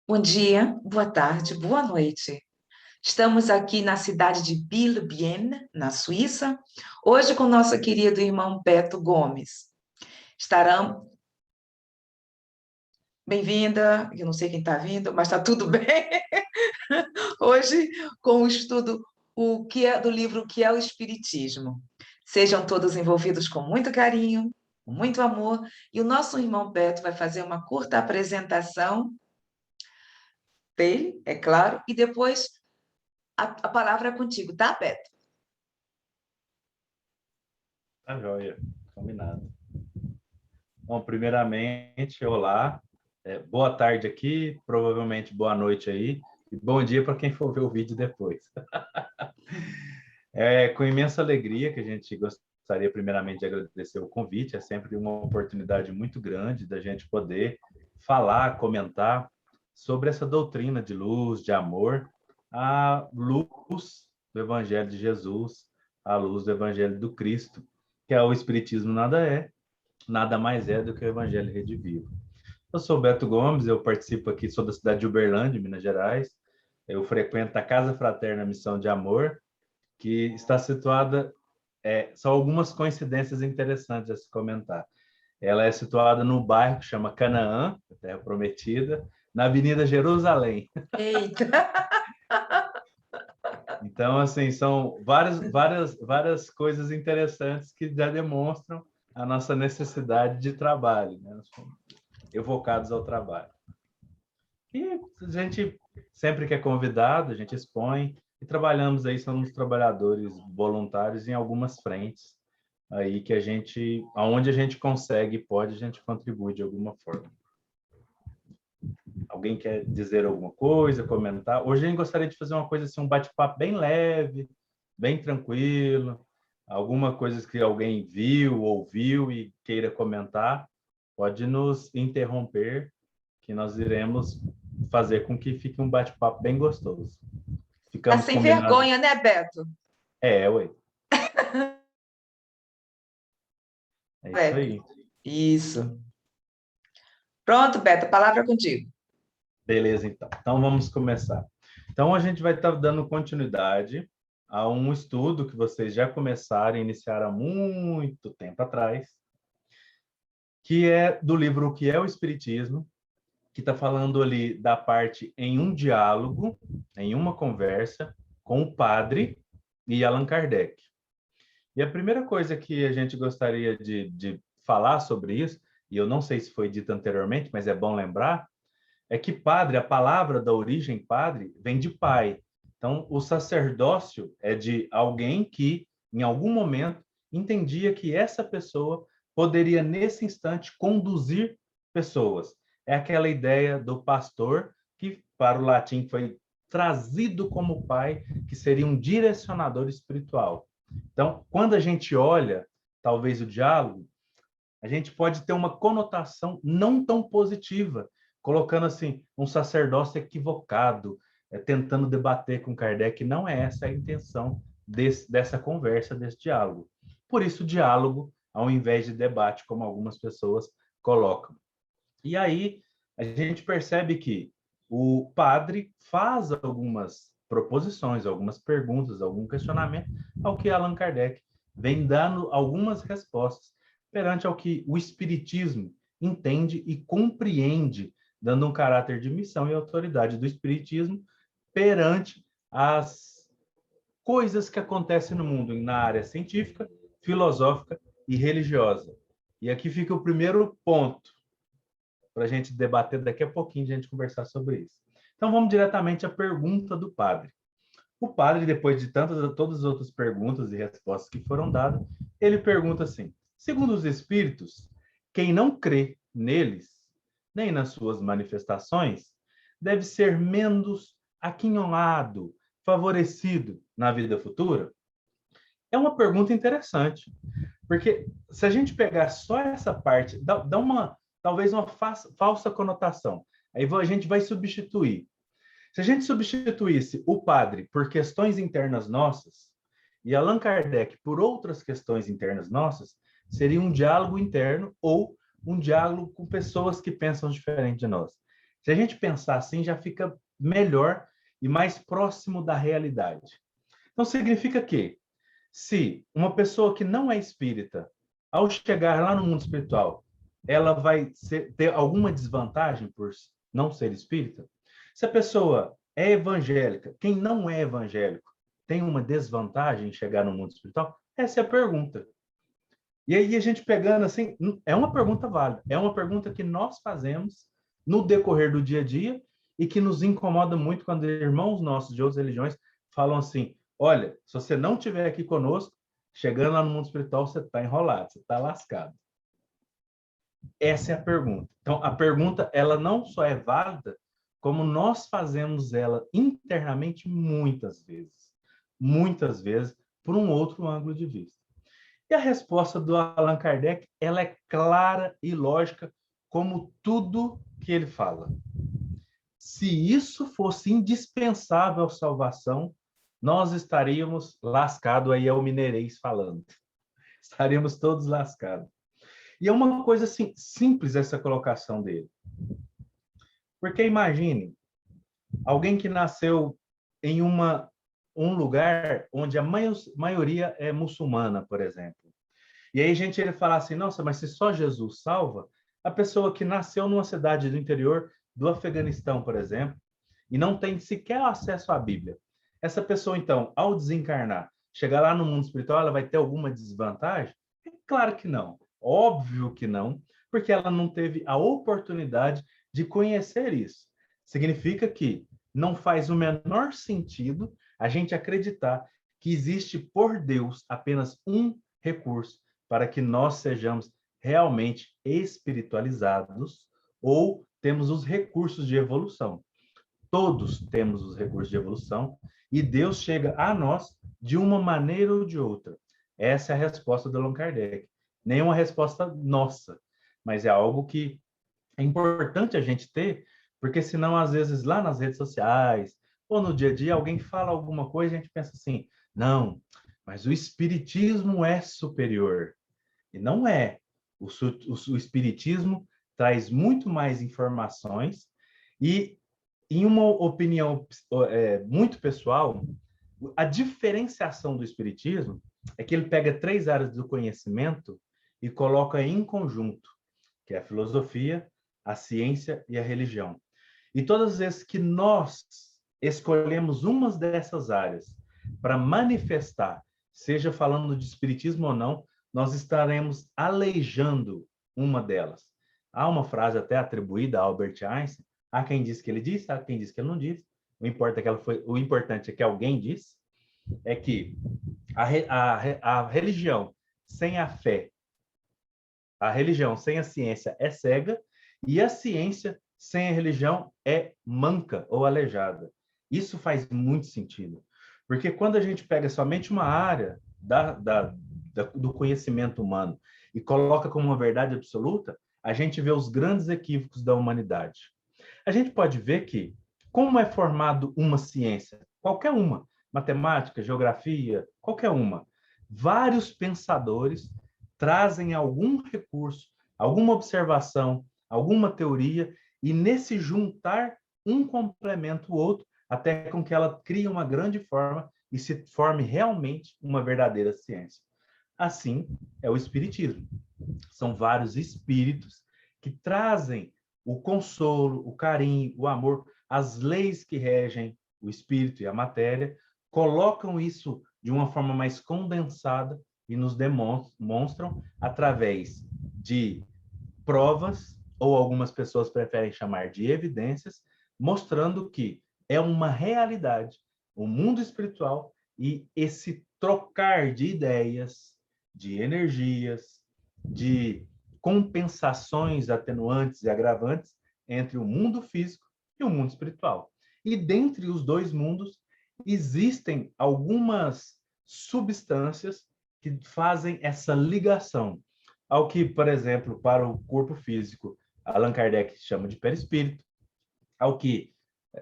Bom dia, boa tarde, boa noite. Estamos aqui na cidade de Biel-Bienne, na Suíça, hoje com nosso querido irmão Beto Gomes. Estarão... Bem-vinda, eu não sei quem está vindo, mas está tudo bem. Hoje com o estudo do livro O que é o Espiritismo. Sejam todos envolvidos com muito carinho, com muito amor, e o nosso irmão Beto vai fazer uma curta apresentação dele, é claro, e depois a palavra é contigo, tá, Beto? Tá joia, combinado. Bom, primeiramente, olá, boa tarde aqui, provavelmente boa noite aí, e bom dia para quem for ver o vídeo depois. É com imensa alegria que a gente gostaria primeiramente de agradecer o convite, é sempre uma oportunidade muito grande da gente poder falar, comentar sobre essa doutrina de luz, de amor, a luz do Evangelho de Jesus, a luz do Evangelho do Cristo, que é o Espiritismo nada mais é do que o Evangelho redivivo. Eu sou Beto Gomes, eu participo aqui, sou da cidade de Uberlândia, Minas Gerais. Eu frequento a Casa Fraterna Missão de Amor, que está situada, são algumas coincidências interessantes a se comentar. Ela é situada no bairro que chama Canaã, Terra Prometida, na Avenida Jerusalém. Eita! Então, assim, são várias coisas interessantes que já demonstram a nossa necessidade de trabalho, né? Nós somos evocados ao trabalho. E a gente, sempre que é convidado, a gente expõe e trabalhamos aí, somos trabalhadores voluntários em algumas frentes aí que aonde a gente consegue e pode, a gente contribui de alguma forma. Alguém quer dizer alguma coisa, comentar? Hoje a gente gostaria de fazer uma coisa assim, um bate-papo bem leve, bem tranquilo, alguma coisa que alguém viu, ouviu e queira comentar, pode nos interromper, que nós iremos fazer com que fique um bate-papo bem gostoso. Tá Ficamos sem combinados? vergonha, né, Beto? Ué. É isso aí. Isso. Pronto, Beto, a palavra é contigo. Beleza, então. Então, vamos começar. Então, a gente vai estar dando continuidade a um estudo que vocês já começaram a iniciar há muito tempo atrás, que é do livro O que é o Espiritismo, que está falando ali da parte em um diálogo, em uma conversa, com o padre e Allan Kardec. E a primeira coisa que a gente gostaria de falar sobre isso, e eu não sei se foi dito anteriormente, mas é bom lembrar, é que padre, a palavra da origem padre, vem de pai. Então, o sacerdócio é de alguém que, em algum momento, entendia que essa pessoa poderia, nesse instante, conduzir pessoas. É aquela ideia do pastor, que para o latim foi trazido como pai, que seria um direcionador espiritual. Então, quando a gente olha, talvez, o diálogo, a gente pode ter uma conotação não tão positiva, colocando assim um sacerdócio equivocado, tentando debater com Kardec. Não é essa a intenção dessa conversa, desse diálogo. Por isso, diálogo, ao invés de debate, como algumas pessoas colocam. E aí, a gente percebe que o padre faz algumas proposições, algumas perguntas, algum questionamento, ao que Allan Kardec vem dando algumas respostas perante ao que o Espiritismo entende e compreende, dando um caráter de missão e autoridade do Espiritismo perante as coisas que acontecem no mundo na área científica, filosófica e religiosa. E aqui fica o primeiro ponto para a gente debater daqui a pouquinho, a gente conversar sobre isso. Então, vamos diretamente à pergunta do padre. O padre, depois de todas as outras perguntas e respostas que foram dadas, ele pergunta assim: segundo os espíritos, quem não crê neles, nem nas suas manifestações, deve ser menos aquinhoado, favorecido na vida futura? É uma pergunta interessante, porque se a gente pegar só essa parte, dá talvez uma falsa conotação. Aí a gente vai substituir. Se a gente substituísse o padre por questões internas nossas e Allan Kardec por outras questões internas nossas, seria um diálogo interno ou um diálogo com pessoas que pensam diferente de nós. Se a gente pensar assim, já fica melhor e mais próximo da realidade. Então, significa que, se uma pessoa que não é espírita, ao chegar lá no mundo espiritual, ela vai ter alguma desvantagem por não ser espírita? Se a pessoa é evangélica, quem não é evangélico tem uma desvantagem em chegar no mundo espiritual? Essa é a pergunta. E aí a gente pegando assim, é uma pergunta válida, é uma pergunta que nós fazemos no decorrer do dia a dia e que nos incomoda muito quando irmãos nossos de outras religiões falam assim: olha, se você não estiver aqui conosco, chegando lá no mundo espiritual, você está enrolado, você está lascado. Essa é a pergunta. Então, a pergunta, ela não só é válida, como nós fazemos ela internamente muitas vezes, por um outro ângulo de vista. E a resposta do Allan Kardec, ela é clara e lógica, como tudo que ele fala. Se isso fosse indispensável à salvação, nós estaríamos lascados, aí é o mineirês falando. Estaríamos todos lascados. E é uma coisa assim, simples essa colocação dele. Porque imagine, alguém que nasceu em um lugar onde a maioria é muçulmana, por exemplo. E aí ele fala assim, nossa, mas se só Jesus salva, a pessoa que nasceu numa cidade do interior do Afeganistão, por exemplo, e não tem sequer acesso à Bíblia. Essa pessoa, então, ao desencarnar, chegar lá no mundo espiritual, ela vai ter alguma desvantagem? É claro que não. Óbvio que não, porque ela não teve a oportunidade de conhecer isso. Significa que não faz o menor sentido a gente acreditar que existe por Deus apenas um recurso para que nós sejamos realmente espiritualizados ou temos os recursos de evolução. Todos temos os recursos de evolução e Deus chega a nós de uma maneira ou de outra. Essa é a resposta do Allan Kardec. Nenhuma resposta nossa, mas é algo que é importante a gente ter, porque senão, às vezes, lá nas redes sociais ou no dia a dia, alguém fala alguma coisa e a gente pensa assim, não, mas o espiritismo é superior. E não é. O espiritismo traz muito mais informações e, em uma opinião muito pessoal, a diferenciação do espiritismo é que ele pega 3 áreas do conhecimento e coloca em conjunto, que é a filosofia, a ciência e a religião. E todas as vezes que nós escolhemos uma dessas áreas para manifestar, seja falando de espiritismo ou não, nós estaremos aleijando uma delas. Há uma frase até atribuída a Albert Einstein, há quem diz que ele disse, há quem diz que ele não disse, o importante é que alguém disse, é que a religião sem a fé, a religião sem a ciência é cega, e a ciência sem a religião é manca ou aleijada. Isso faz muito sentido. Porque quando a gente pega somente uma área do conhecimento humano e coloca como uma verdade absoluta, a gente vê os grandes equívocos da humanidade. A gente pode ver que, como é formado uma ciência, qualquer uma, matemática, geografia, qualquer uma, vários pensadores trazem algum recurso, alguma observação, alguma teoria, e nesse juntar um complementa o outro, até com que ela crie uma grande forma e se forme realmente uma verdadeira ciência. Assim é o espiritismo. São vários espíritos que trazem o consolo, o carinho, o amor, as leis que regem o espírito e a matéria, colocam isso de uma forma mais condensada e nos demonstram através de provas, ou algumas pessoas preferem chamar de evidências, mostrando que é uma realidade o mundo espiritual e esse trocar de ideias, de energias, de compensações atenuantes e agravantes entre o mundo físico e o mundo espiritual. E dentre os dois mundos existem algumas substâncias que fazem essa ligação ao que, por exemplo, para o corpo físico, Allan Kardec chama de perispírito, ao que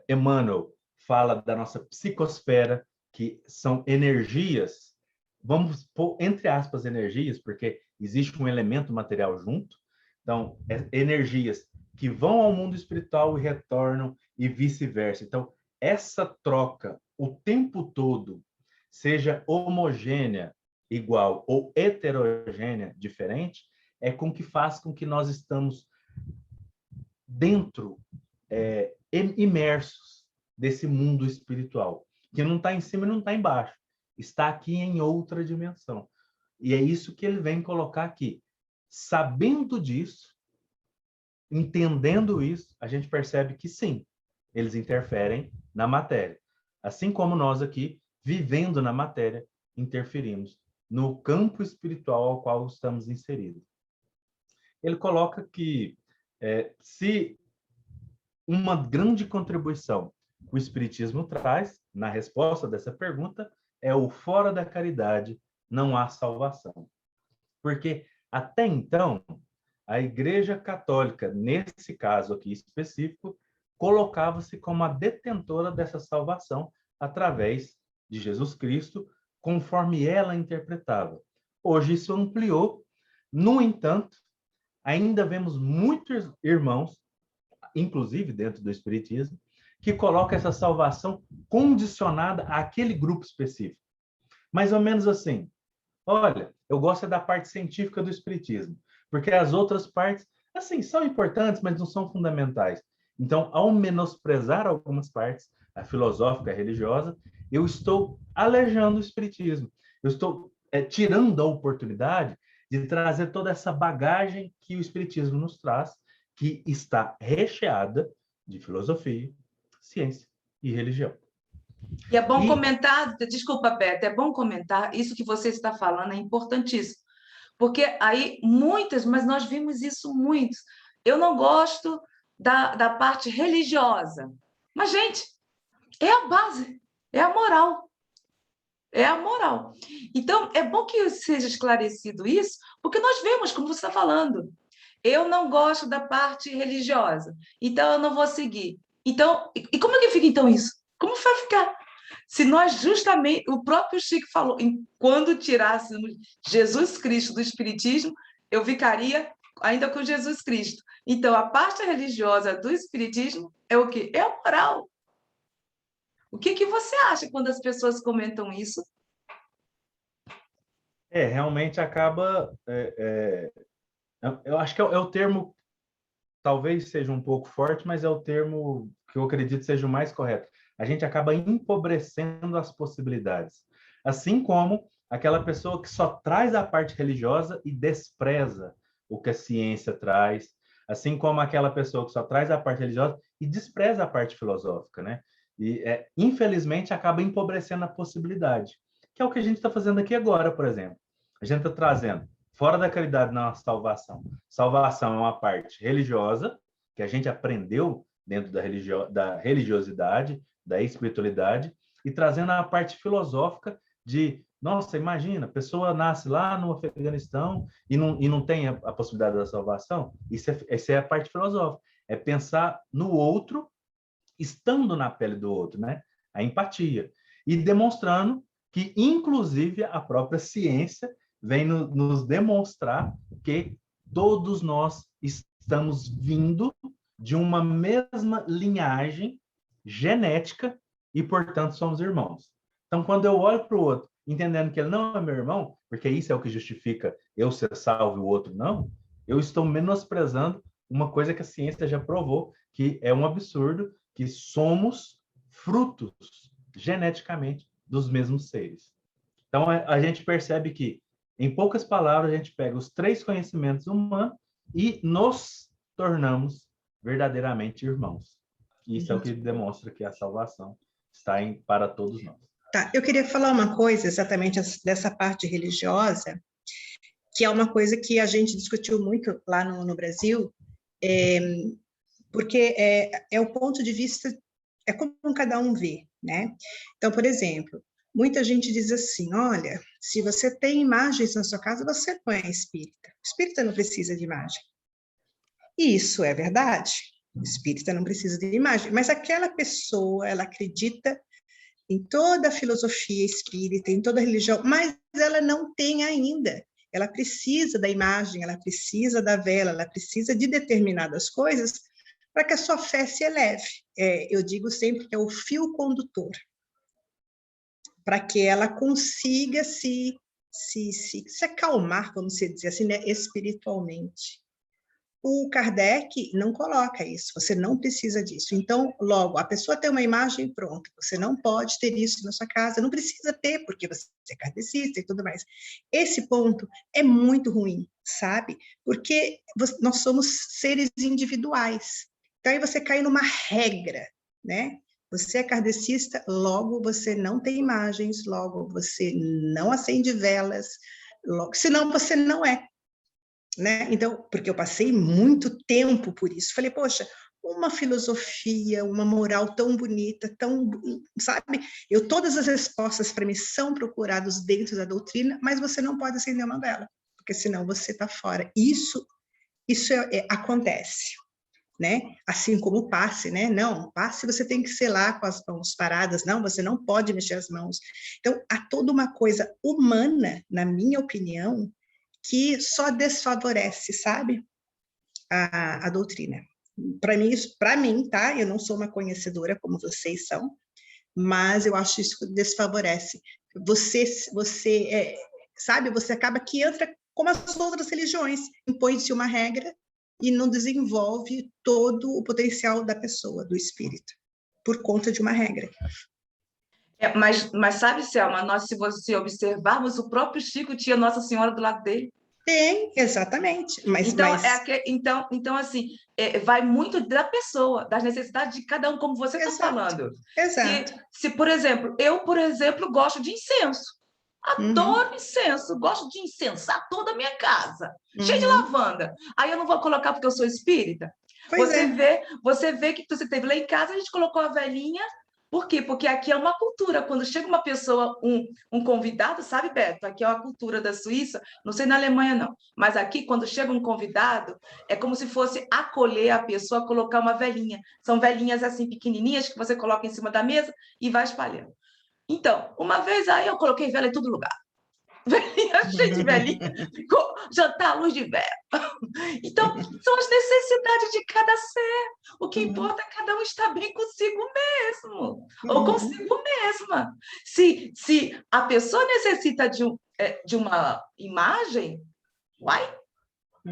Emmanuel fala da nossa psicosfera, que são energias, vamos pôr entre aspas energias, porque existe um elemento material junto, Então, energias que vão ao mundo espiritual e retornam e vice-versa. Então, essa troca o tempo todo, seja homogênea, igual, ou heterogênea, diferente, é com que faz com que nós estamos dentro, imersos desse mundo espiritual, que não está em cima e não está embaixo, está aqui em outra dimensão. E é isso que ele vem colocar aqui. Sabendo disso, entendendo isso, a gente percebe que sim, eles interferem na matéria. Assim como nós aqui, vivendo na matéria, interferimos no campo espiritual ao qual estamos inseridos. Ele coloca que se uma grande contribuição que o Espiritismo traz, na resposta dessa pergunta, é o fora da caridade não há salvação. Porque até então, a Igreja Católica, nesse caso aqui específico, colocava-se como a detentora dessa salvação através de Jesus Cristo, conforme ela interpretava. Hoje isso ampliou. No entanto, ainda vemos muitos irmãos, inclusive dentro do Espiritismo, que colocam essa salvação condicionada àquele grupo específico. Mais ou menos assim, olha, eu gosto da parte científica do Espiritismo, porque as outras partes, assim, são importantes, mas não são fundamentais. Então, ao menosprezar algumas partes, a filosófica, a religiosa, eu estou alejando o Espiritismo. Eu estou tirando a oportunidade de trazer toda essa bagagem que o Espiritismo nos traz, que está recheada de filosofia, ciência e religião. E é bom comentar, desculpa, Beto, é bom comentar, isso que você está falando é importantíssimo, porque aí muitas, mas nós vimos isso muitos. Eu não gosto da parte religiosa, mas, gente, é a base, é a moral. É a moral. Então, é bom que seja esclarecido isso, porque nós vemos, como você está falando, eu não gosto da parte religiosa, então eu não vou seguir. Então, e como é que fica então isso? Como vai ficar? Se nós justamente, o próprio Chico falou, quando tirássemos Jesus Cristo do Espiritismo, eu ficaria ainda com Jesus Cristo. Então, a parte religiosa do Espiritismo é o quê? É a moral. O que você acha quando as pessoas comentam isso? Realmente acaba... eu acho que é o termo, talvez seja um pouco forte, mas é o termo que eu acredito seja o mais correto. A gente acaba empobrecendo as possibilidades. Assim como aquela pessoa que só traz a parte religiosa e despreza o que a ciência traz, assim como aquela pessoa que só traz a parte religiosa e despreza a parte filosófica, né? E, infelizmente, acaba empobrecendo a possibilidade, que é o que a gente está fazendo aqui agora, por exemplo. A gente está trazendo fora da caridade não há salvação. Salvação é uma parte religiosa, que a gente aprendeu dentro da religiosidade, da espiritualidade, e trazendo a parte filosófica de, nossa, imagina, a pessoa nasce lá no Afeganistão e não tem a possibilidade da salvação. Essa é a parte filosófica. É pensar no outro, estando na pele do outro, né? A empatia. E demonstrando que, inclusive, a própria ciência vem nos demonstrar que todos nós estamos vindo de uma mesma linhagem genética e, portanto, somos irmãos. Então, quando eu olho para o outro, entendendo que ele não é meu irmão, porque isso é o que justifica eu ser salvo e o outro não, eu estou menosprezando uma coisa que a ciência já provou, que é um absurdo, que somos frutos geneticamente dos mesmos seres. Então, a gente percebe que, em poucas palavras, a gente pega os três conhecimentos humanos e nos tornamos verdadeiramente irmãos. Isso é o que demonstra que a salvação está para todos nós. Tá, eu queria falar uma coisa exatamente dessa parte religiosa, que é uma coisa que a gente discutiu muito lá no Brasil, porque é o ponto de vista, é como cada um vê, né? Então, por exemplo, muita gente diz assim, olha, se você tem imagens na sua casa, você não é espírita. O espírita não precisa de imagem. E isso é verdade. O espírita não precisa de imagem. Mas aquela pessoa, ela acredita em toda a filosofia espírita, em toda a religião, mas ela não tem ainda ela precisa da imagem, ela precisa da vela, ela precisa de determinadas coisas para que a sua fé se eleve. Eu digo sempre que é o fio condutor, para que ela consiga se acalmar, vamos dizer assim, né, espiritualmente. O Kardec não coloca isso, você não precisa disso. Então, logo, a pessoa tem uma imagem pronta, você não pode ter isso na sua casa, não precisa ter, porque você é kardecista e tudo mais. Esse ponto é muito ruim, sabe? Porque nós somos seres individuais. Então, aí você cai numa regra, né? Você é kardecista, logo você não tem imagens, logo você não acende velas, logo, senão você não é. Né? Então, porque eu passei muito tempo por isso, falei, poxa, uma filosofia, uma moral tão bonita, tão, sabe? Todas as respostas para mim são procuradas dentro da doutrina, mas você não pode acender uma vela, porque senão você está fora. Isso acontece, né? Assim como o passe, né? Não, passe você tem que ser lá com as mãos paradas, não, você não pode mexer as mãos. Então, há toda uma coisa humana, na minha opinião, que só desfavorece, sabe, a doutrina. Para mim, tá? Eu não sou uma conhecedora como vocês são, mas eu acho isso que desfavorece. Sabe, você acaba que entra como as outras religiões, impõe-se uma regra e não desenvolve todo o potencial da pessoa, do espírito, por conta de uma regra. Mas sabe, Selma, nós, se você observarmos, o próprio Chico tinha Nossa Senhora do lado dele. Tem, exatamente. Então, assim, vai muito da pessoa, das necessidades de cada um, como você está falando. Exato. Se, por exemplo, gosto de incenso. Adoro incenso, gosto de incensar toda a minha casa, cheia de lavanda. Aí eu não vou colocar porque eu sou espírita. Você vê que você teve lá em casa, a gente colocou a velhinha. Por quê? Porque aqui é uma cultura. Quando chega uma pessoa, um convidado, sabe, Beto? Aqui é uma cultura da Suíça, não sei na Alemanha, não. Mas aqui, quando chega um convidado, é como se fosse acolher a pessoa, colocar uma velhinha. São velhinhas assim, pequenininhas, que você coloca em cima da mesa e vai espalhando. Então, uma vez aí eu coloquei vela em todo lugar. Velhinha, cheia de velhinha, ficou jantar à luz de vela. Então, são as necessidades de cada ser. O que importa é cada um estar bem consigo mesmo, ou consigo mesma. Se a pessoa necessita de uma imagem,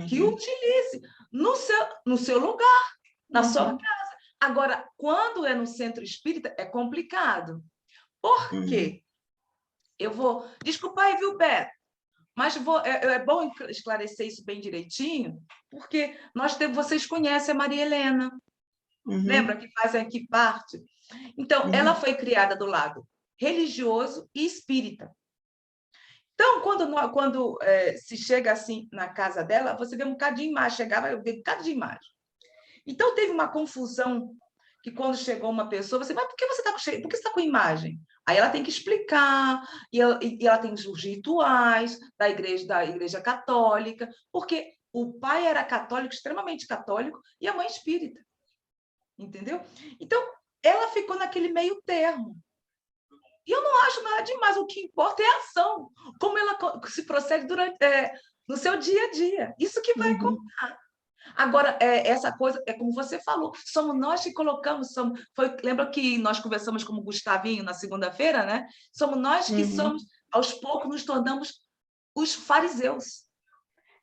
que utilize no seu lugar, na sua casa. Agora, quando é no centro espírita, é complicado. Por quê? Desculpa aí, viu, Beto? Mas é bom esclarecer isso bem direitinho, porque vocês conhecem a Maria Helena, lembra que fazem aqui parte? Então, ela foi criada do lado religioso e espírita. Então, quando se chega assim na casa dela, você vê um bocado de imagem, chegava, eu vi um bocado de imagem. Então, teve uma confusão que quando chegou uma pessoa, mas por que você está com imagem? Aí ela tem que explicar, e ela tem os rituais da igreja católica, porque o pai era católico, extremamente católico, e a mãe espírita. Entendeu? Então, ela ficou naquele meio termo. E eu não acho nada demais, o que importa é a ação, como ela se procede no seu dia a dia. Isso que vai contar. Agora, essa coisa, é como você falou, somos nós que colocamos, lembra que nós conversamos com o Gustavinho na segunda-feira, né? Somos nós que somos, aos poucos, nos tornamos os fariseus.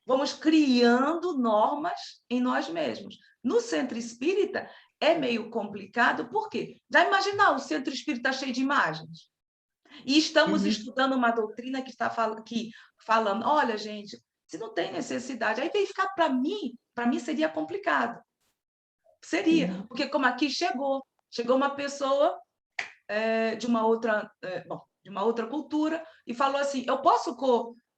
Vamos criando normas em nós mesmos. No centro espírita, é meio complicado, por quê? Já imaginar, o centro espírita cheio de imagens. E estamos estudando uma doutrina que está falando, olha, gente, se não tem necessidade, aí vem ficar para mim seria complicado. Seria, porque como aqui chegou uma pessoa de uma outra cultura e falou assim,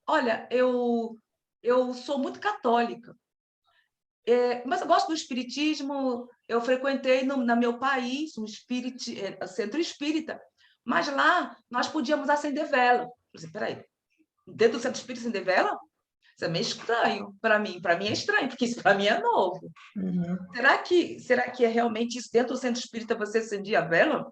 olha, eu sou muito católica, mas eu gosto do espiritismo, eu frequentei no meu país centro espírita, mas lá nós podíamos acender vela. Eu disse, peraí, dentro do centro espírita acender vela? Isso é meio estranho para mim. Para mim é estranho, porque isso para mim é novo. Será que é realmente isso? Dentro do centro espírita você acendia a vela?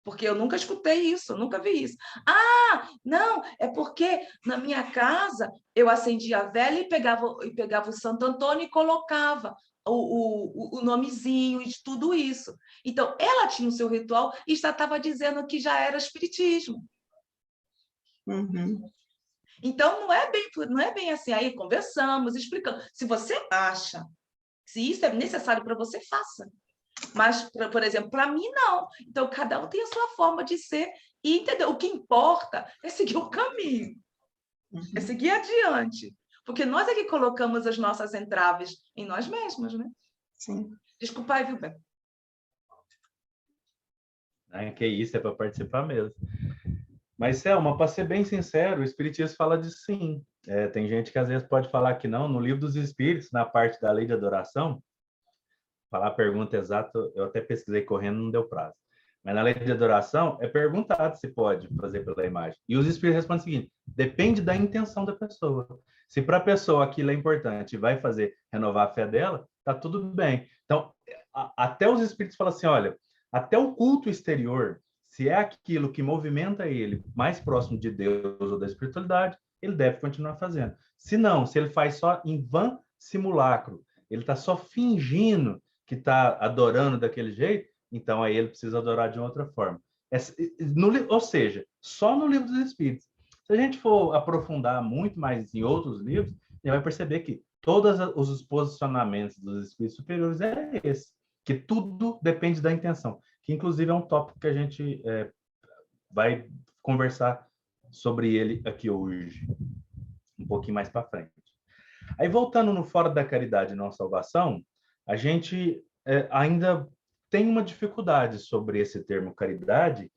Porque eu nunca escutei isso, nunca vi isso. Ah, não, é porque na minha casa eu acendia a vela e pegava o Santo Antônio e colocava o nomezinho e tudo isso. Então, ela tinha o seu ritual e já estava dizendo que já era espiritismo. Uhum. Então, não é bem assim. Aí conversamos, explicamos. Se você acha, se isso é necessário para você, faça. Mas, por exemplo, para mim, não. Então, cada um tem a sua forma de ser e entender. O que importa é seguir o caminho, é seguir adiante. Porque nós é que colocamos as nossas entraves em nós mesmos, né? Sim. Desculpa aí, viu, Beto? Que isso, é para participar mesmo. Mas, Selma, para ser bem sincero, o Espiritismo fala de sim. Tem gente que às vezes pode falar que não. No Livro dos Espíritos, na parte da lei de adoração, falar a pergunta exata, eu até pesquisei correndo, não deu prazo. Mas na lei de adoração, é perguntado se pode fazer pela imagem. E os Espíritos respondem o seguinte: depende da intenção da pessoa. Se para a pessoa aquilo é importante e vai fazer renovar a fé dela, tá tudo bem. Então, até os Espíritos falam assim, olha, até o culto exterior, se é aquilo que movimenta ele mais próximo de Deus ou da espiritualidade, ele deve continuar fazendo. Se não, se ele faz só em vã simulacro, ele está só fingindo que está adorando daquele jeito, então aí ele precisa adorar de outra forma. Ou seja, só no Livro dos Espíritos. Se a gente for aprofundar muito mais em outros livros, a gente vai perceber que todos os posicionamentos dos espíritos superiores é esse, que tudo depende da intenção, que inclusive é um tópico que a gente vai conversar sobre ele aqui hoje, um pouquinho mais para frente. Aí, voltando no Fora da Caridade e Não Salvação, a gente ainda tem uma dificuldade sobre esse termo caridade,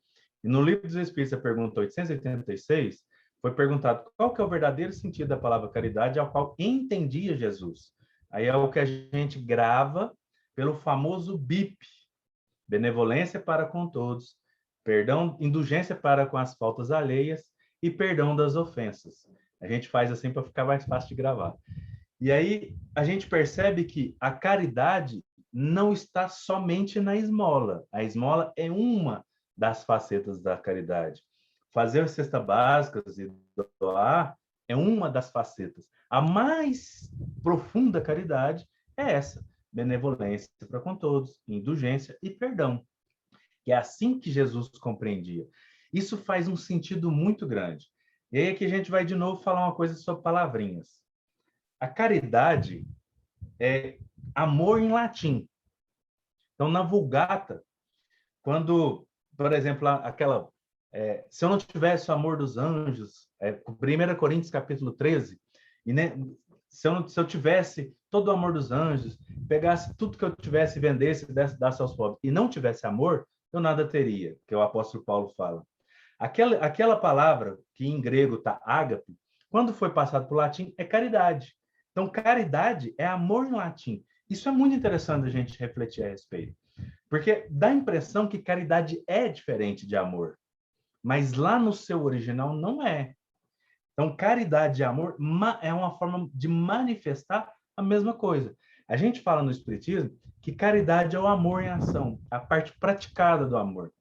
e no Livro dos Espíritos, a pergunta 886, foi perguntado qual que é o verdadeiro sentido da palavra caridade ao qual entendia Jesus. Aí é o que a gente grava pelo famoso BIP, benevolência para com todos, perdão, indulgência para com as faltas alheias e perdão das ofensas. A gente faz assim para ficar mais fácil de gravar. E aí a gente percebe que a caridade não está somente na esmola. A esmola é uma das facetas da caridade. Fazer cesta básicas e doar é uma das facetas. A mais profunda caridade é essa: benevolência para com todos, indulgência e perdão. Que é assim que Jesus compreendia. Isso faz um sentido muito grande. E aí aqui a gente vai de novo falar uma coisa sobre palavrinhas. A caridade é amor em latim. Então, na Vulgata, quando, por exemplo, aquela... se eu não tivesse o amor dos anjos, 1 Coríntios capítulo 13, e, né, se eu tivesse todo o amor dos anjos, pegasse tudo que eu tivesse, vendesse, desse aos pobres, e não tivesse amor, eu nada teria, que o apóstolo Paulo fala. Aquela palavra, que em grego está ágape, quando foi passado para o latim, é caridade. Então, caridade é amor em latim. Isso é muito interessante a gente refletir a respeito. Porque dá a impressão que caridade é diferente de amor. Mas lá no seu original não é. Então, caridade e amor é uma forma de manifestar a mesma coisa. A gente fala no Espiritismo que caridade é o amor em ação, a parte praticada do amor.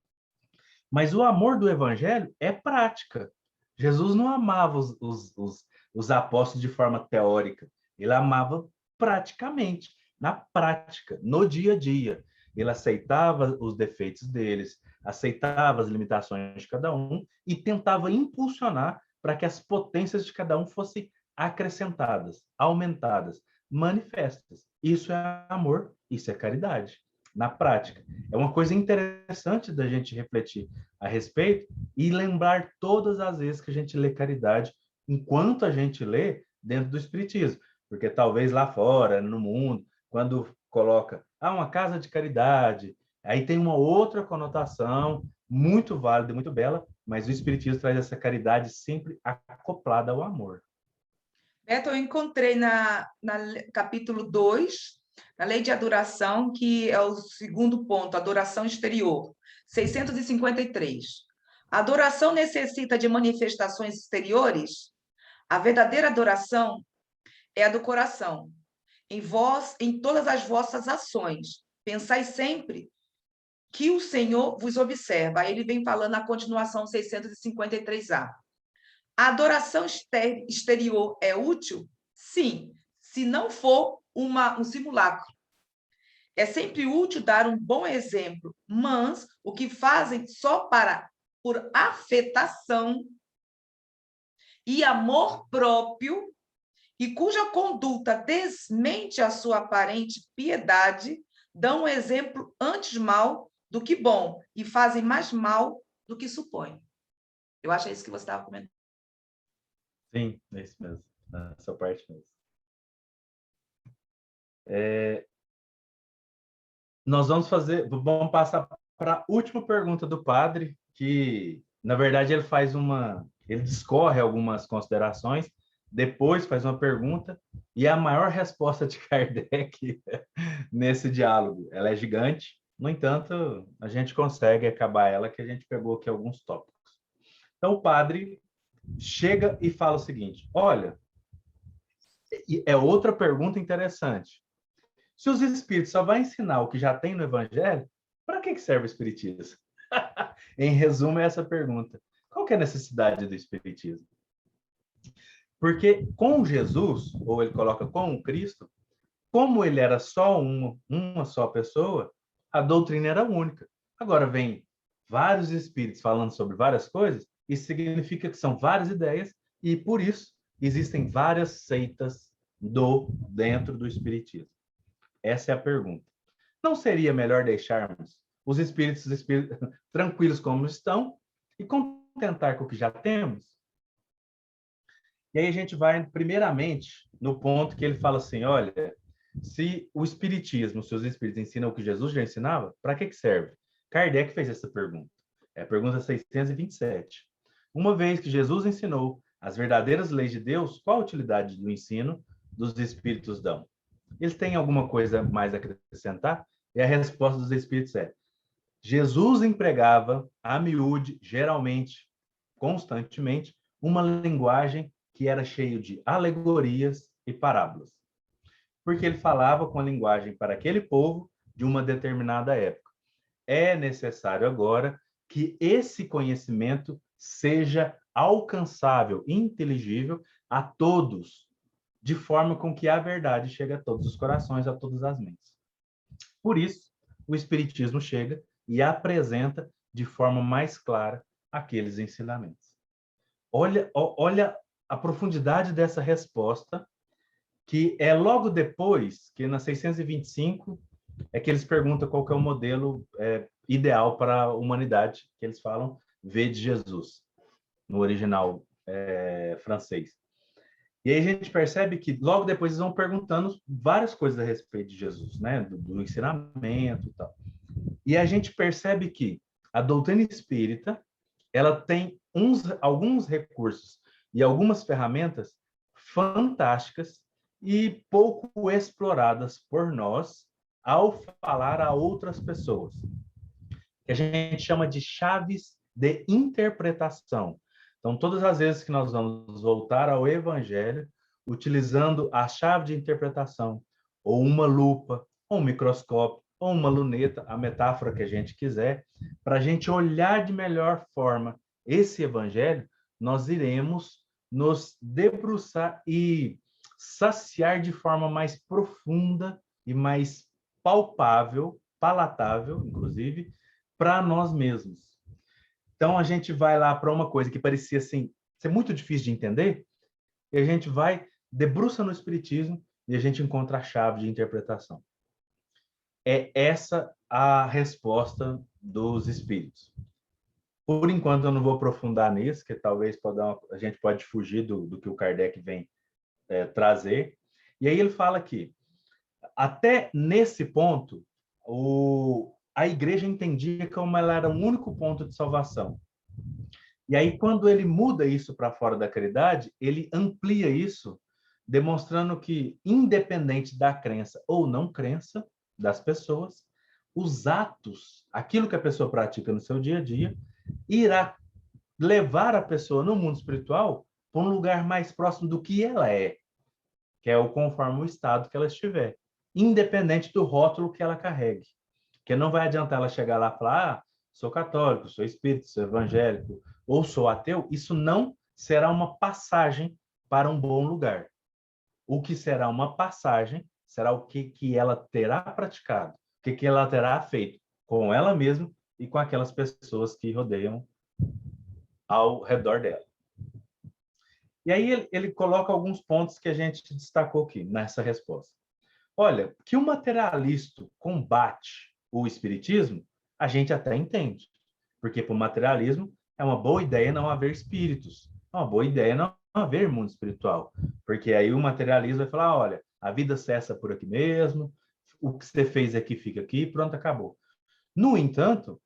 Mas o amor do Evangelho é prática. Jesus não amava os apóstolos de forma teórica. Ele amava praticamente, na prática, no dia a dia. Ele aceitava os defeitos deles, aceitava as limitações de cada um e tentava impulsionar para que as potências de cada um fossem acrescentadas, aumentadas, manifestas. Isso é amor, isso é caridade, na prática. É uma coisa interessante da gente refletir a respeito e lembrar todas as vezes que a gente lê caridade, enquanto a gente lê dentro do Espiritismo. Porque talvez lá fora, no mundo, quando coloca uma casa de caridade, aí tem uma outra conotação muito válida e muito bela, mas o Espiritismo traz essa caridade sempre acoplada ao amor. Beto, eu encontrei na capítulo 2, na lei de adoração, que é o segundo ponto, adoração exterior, 653. A adoração necessita de manifestações exteriores? A verdadeira adoração é a do coração. Em todas as vossas ações, pensai sempre que o Senhor vos observa. Aí ele vem falando na continuação 653A. A adoração exterior é útil? Sim, se não for um simulacro. É sempre útil dar um bom exemplo, mas o que fazem só por afetação e amor próprio, e cuja conduta desmente a sua aparente piedade, dão um exemplo antes mal do que bom, e fazem mais mal do que supõem. Eu acho que é isso que você estava comentando. Sim, é isso mesmo. Essa parte mesmo. Nós vamos passar para a última pergunta do padre, que, na verdade, ele discorre algumas considerações, depois faz uma pergunta, e a maior resposta de Kardec nesse diálogo. Ela é gigante, no entanto, a gente consegue acabar ela, que a gente pegou aqui alguns tópicos. Então, o padre chega e fala o seguinte: olha, é outra pergunta interessante. Se os espíritos só vão ensinar o que já tem no Evangelho, para que serve o Espiritismo? Em resumo, é essa pergunta. Qual que é a necessidade do Espiritismo? Porque com Jesus, ou ele coloca com o Cristo, como ele era só uma só pessoa, a doutrina era única. Agora vem vários espíritos falando sobre várias coisas, isso significa que são várias ideias, e por isso existem várias seitas dentro do Espiritismo. Essa é a pergunta. Não seria melhor deixarmos os espíritos tranquilos como estão e contentar com o que já temos? E aí a gente vai, primeiramente, no ponto que ele fala assim, olha, se o espiritismo, se os espíritos ensinam o que Jesus já ensinava, para que serve? Kardec fez essa pergunta. É a pergunta 627. Uma vez que Jesus ensinou as verdadeiras leis de Deus, qual a utilidade do ensino dos espíritos dão? Eles têm alguma coisa mais a acrescentar? E a resposta dos espíritos é: Jesus empregava a miúde, geralmente, constantemente, uma linguagem que era cheia de alegorias e parábolas. Porque ele falava com a linguagem para aquele povo de uma determinada época. É necessário agora que esse conhecimento seja alcançável, inteligível a todos, de forma com que a verdade chegue a todos os corações, a todas as mentes. Por isso, o Espiritismo chega e apresenta de forma mais clara aqueles ensinamentos. Olha a profundidade dessa resposta, que é logo depois, que na 625, é que eles perguntam qual que é o modelo ideal para a humanidade, que eles falam, V de Jesus, no original francês. E aí a gente percebe que logo depois eles vão perguntando várias coisas a respeito de Jesus, né? Do ensinamento e tal. E a gente percebe que a doutrina espírita, ela tem alguns recursos e algumas ferramentas fantásticas e pouco exploradas por nós ao falar a outras pessoas, que a gente chama de chaves de interpretação. Então, todas as vezes que nós vamos voltar ao Evangelho, utilizando a chave de interpretação, ou uma lupa, ou um microscópio, ou uma luneta, a metáfora que a gente quiser, para a gente olhar de melhor forma esse Evangelho, nós iremos nos debruçar e saciar de forma mais profunda e mais palpável, palatável, inclusive, para nós mesmos. Então, a gente vai lá para uma coisa que parecia assim, ser muito difícil de entender, e a gente vai, debruça no Espiritismo e a gente encontra a chave de interpretação. É essa a resposta dos Espíritos. Por enquanto, eu não vou aprofundar nisso, que talvez a gente pode fugir do que o Kardec vem trazer. E aí ele fala que, até nesse ponto, a igreja entendia como ela era o único ponto de salvação. E aí, quando ele muda isso para fora da caridade, ele amplia isso, demonstrando que, independente da crença ou não crença das pessoas, os atos, aquilo que a pessoa pratica no seu dia a dia, irá levar a pessoa no mundo espiritual para um lugar mais próximo do que ela é, que é o conforme o estado que ela estiver, independente do rótulo que ela carregue. Porque não vai adiantar ela chegar lá e falar, ah, sou católico, sou espírita, sou evangélico, ou sou ateu. Isso não será uma passagem para um bom lugar. O que será uma passagem será o que ela terá praticado, o que ela terá feito com ela mesma e com aquelas pessoas que rodeiam ao redor dela. E aí ele coloca alguns pontos que a gente destacou aqui nessa resposta. Olha, que o materialista combate o espiritismo, a gente até entende. Porque para o materialismo é uma boa ideia não haver espíritos. É uma boa ideia não haver mundo espiritual. Porque aí o materialismo vai falar, olha, a vida cessa por aqui mesmo, o que você fez aqui fica aqui, pronto, acabou. No entanto,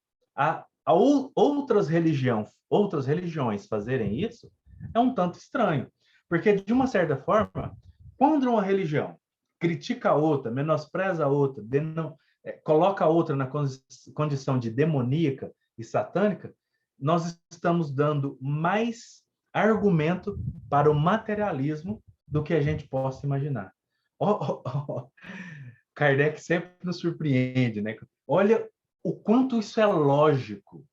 outras religiões fazerem isso é um tanto estranho. Porque, de uma certa forma, quando uma religião critica a outra, menospreza a outra, coloca a outra na condição de demoníaca e satânica, nós estamos dando mais argumento para o materialismo do que a gente possa imaginar. Kardec sempre nos surpreende, né? Olha o quanto isso é lógico.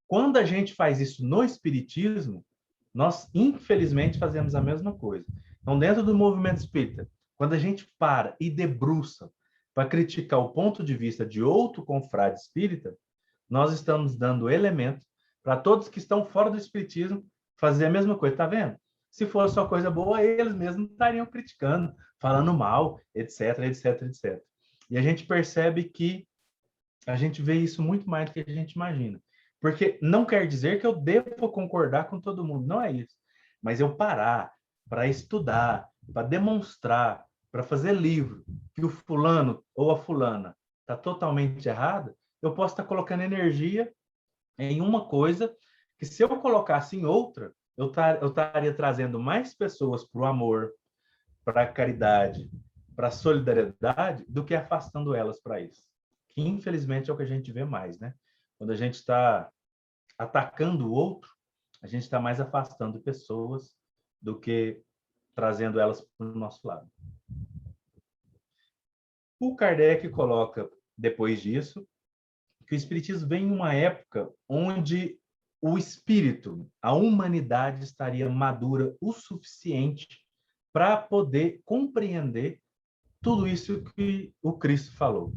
Quando a gente faz isso no espiritismo, nós, infelizmente, fazemos a mesma coisa. Então, dentro do movimento espírita, quando a gente para e debruça para criticar o ponto de vista de outro confrade espírita, nós estamos dando elemento para todos que estão fora do espiritismo fazer a mesma coisa. Tá vendo? Se fosse só coisa boa, eles mesmos estariam criticando, falando mal, etc, etc, etc. E a gente percebe que a gente vê isso muito mais do que a gente imagina. Porque não quer dizer que eu devo concordar com todo mundo, não é isso. Mas eu parar para estudar, para demonstrar, para fazer livro, que o fulano ou a fulana está totalmente errada, eu posso estar colocando energia em uma coisa que, se eu colocasse em outra, eu estaria trazendo mais pessoas para o amor, para a caridade, para a solidariedade, do que afastando elas para isso. Que, infelizmente, é o que a gente vê mais, né? Quando a gente está atacando o outro, a gente está mais afastando pessoas do que trazendo elas para o nosso lado. O Kardec coloca, depois disso, que o Espiritismo vem em uma época onde o espírito, a humanidade, estaria madura o suficiente para poder compreender tudo isso que o Cristo falou.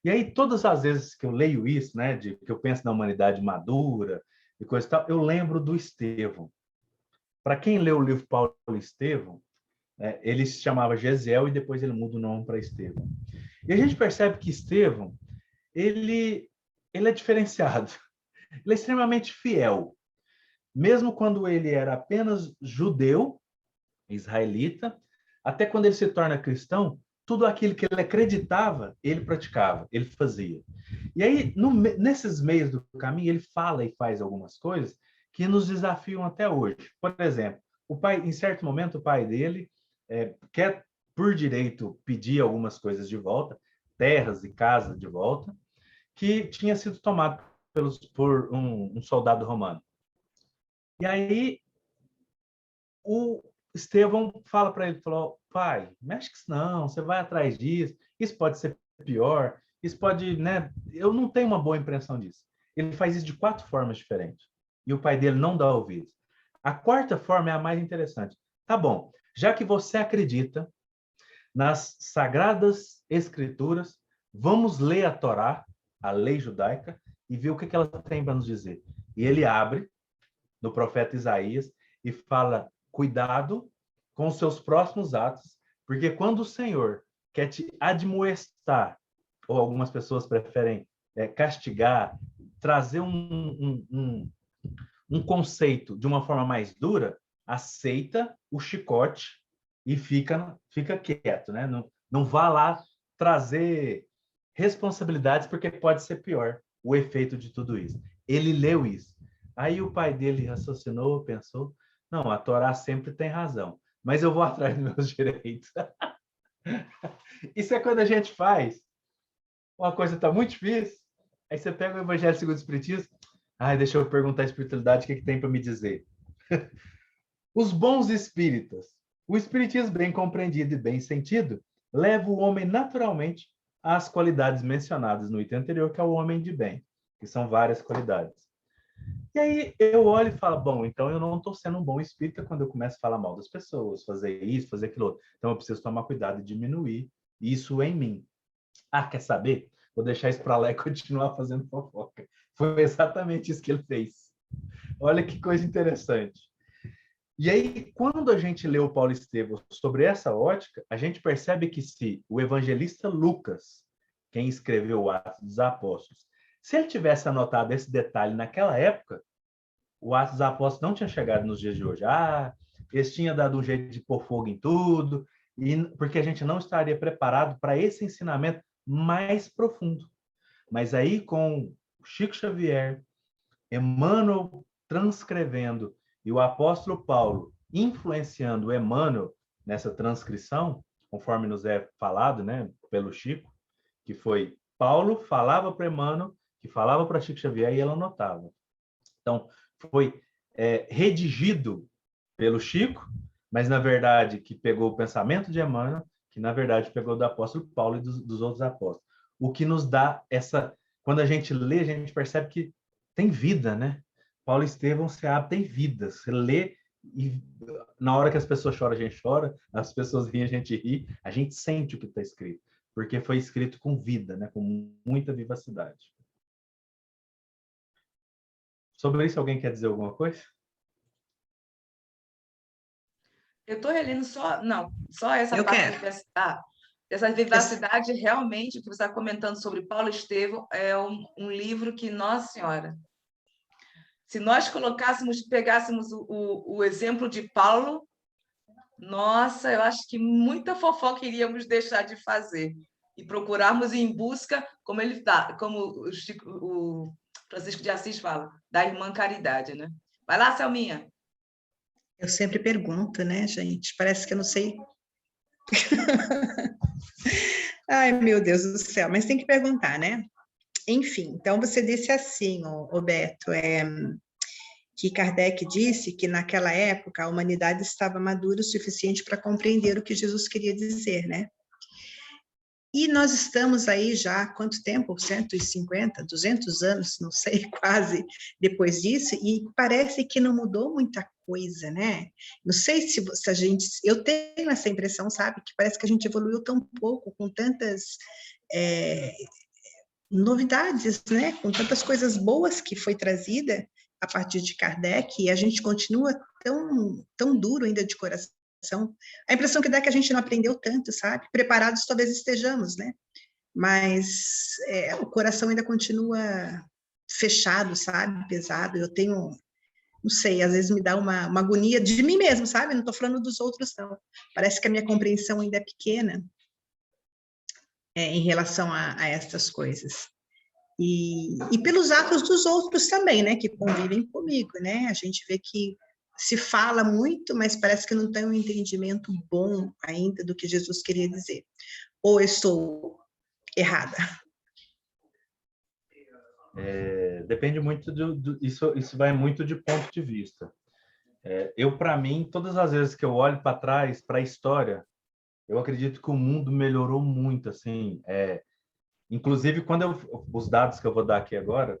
E aí, todas as vezes que eu leio isso, né, que eu penso na humanidade madura e coisa e tal, eu lembro do Estevão. Para quem leu o livro Paulo e Estevão, ele se chamava Gesiel e depois ele muda o nome para Estevão. E a gente percebe que Estevão, ele é diferenciado. Ele é extremamente fiel. Mesmo quando ele era apenas judeu, israelita, até quando ele se torna cristão, tudo aquilo que ele acreditava, ele praticava, ele fazia. E aí, nesses meios do caminho, ele fala e faz algumas coisas que nos desafiam até hoje. Por exemplo, o pai, em certo momento, o pai dele quer, por direito, pedir algumas coisas de volta, terras e casa de volta, que tinha sido tomado por um soldado romano. E aí, o Estevão fala para ele, falou, pai, mexe com isso não, você vai atrás disso, isso pode ser pior, isso pode, né? Eu não tenho uma boa impressão disso. Ele faz isso de 4 formas diferentes. E o pai dele não dá ouvidos. A 4ª forma é a mais interessante. Tá bom, já que você acredita nas Sagradas Escrituras, vamos ler a Torá, a lei judaica, e ver o que ela tem para nos dizer. E ele abre no profeta Isaías e fala, cuidado com os seus próximos atos, porque quando o Senhor quer te admoestar, ou algumas pessoas preferem castigar, trazer um conceito de uma forma mais dura, aceita o chicote e fica quieto, né? Não vá lá trazer responsabilidades, porque pode ser pior o efeito de tudo isso. Ele leu isso. Aí o pai dele raciocinou, pensou, não, a Torá sempre tem razão, mas eu vou atrás dos meus direitos. Isso é quando a gente faz. Uma coisa está muito difícil, aí você pega o Evangelho segundo o Espiritismo, deixa eu perguntar à espiritualidade o que tem para me dizer. Os bons espíritas. O espiritismo bem compreendido e bem sentido leva o homem naturalmente as qualidades mencionadas no item anterior, que é o homem de bem, que são várias qualidades. E aí eu olho e falo, bom, então eu não estou sendo um bom espírita quando eu começo a falar mal das pessoas, fazer isso, fazer aquilo outro. Então eu preciso tomar cuidado e diminuir isso em mim. Ah, quer saber? Vou deixar isso para lá e continuar fazendo fofoca. Foi exatamente isso que ele fez. Olha que coisa interessante. E aí, quando a gente lê o Paulo Estevão sobre essa ótica, a gente percebe que se o evangelista Lucas, quem escreveu o Atos dos Apóstolos, se ele tivesse anotado esse detalhe naquela época, o Atos dos Apóstolos não tinha chegado nos dias de hoje. Eles tinham dado um jeito de pôr fogo em tudo, porque a gente não estaria preparado para esse ensinamento mais profundo. Mas aí, com Chico Xavier, Emmanuel transcrevendo e o apóstolo Paulo influenciando o Emmanuel nessa transcrição, conforme nos é falado, né, pelo Chico, que foi Paulo falava para Emmanuel, que falava para Chico Xavier e ele anotava. Então, foi redigido pelo Chico, mas, na verdade, que pegou o pensamento de Emmanuel, que, na verdade, pegou do apóstolo Paulo e dos outros apóstolos. O que nos dá essa... Quando a gente lê, a gente percebe que tem vida, né? Paulo Estevão, se abre, tem vida. Você lê e na hora que as pessoas choram, a gente chora, as pessoas riem, a gente sente o que está escrito, porque foi escrito com vida, né? Com muita vivacidade. Sobre isso, alguém quer dizer alguma coisa? Eu estou relendo só essa parte dessa vivacidade. Realmente, que você está comentando sobre Paulo Estevão, é um livro que, Nossa Senhora, se nós pegássemos o exemplo de Paulo, nossa, eu acho que muita fofoca iríamos deixar de fazer e procurarmos ir em busca, como ele dá, como o Francisco de Assis fala, da irmã caridade, né? Vai lá, Selminha. Eu sempre pergunto, né, gente? Parece que eu não sei. Ai, meu Deus do céu, mas tem que perguntar, né? Enfim, então você disse assim, ô Beto, que Kardec disse que naquela época a humanidade estava madura o suficiente para compreender o que Jesus queria dizer, né? E nós estamos aí já há quanto tempo? 150, 200 anos, não sei, quase depois disso, e parece que não mudou muita coisa, né? Não sei se a gente... Eu tenho essa impressão, sabe? Que parece que a gente evoluiu tão pouco, com tantas novidades, né? Com tantas coisas boas que foi trazida a partir de Kardec, e a gente continua tão duro ainda de coração. A impressão que dá é que a gente não aprendeu tanto, sabe? Preparados talvez estejamos, né? Mas o coração ainda continua fechado, sabe? Pesado. Eu tenho, não sei, às vezes me dá uma agonia de mim mesmo, sabe? Não estou falando dos outros, não. Parece que a minha compreensão ainda é pequena em relação a essas coisas. E pelos atos dos outros também, né? Que convivem comigo, né? A gente vê que se fala muito, mas parece que não tem um entendimento bom ainda do que Jesus queria dizer. Ou eu estou errada? Depende muito isso vai muito de ponto de vista. Para mim, todas as vezes que eu olho para trás, para a história, eu acredito que o mundo melhorou muito, assim. Inclusive, quando os dados que eu vou dar aqui agora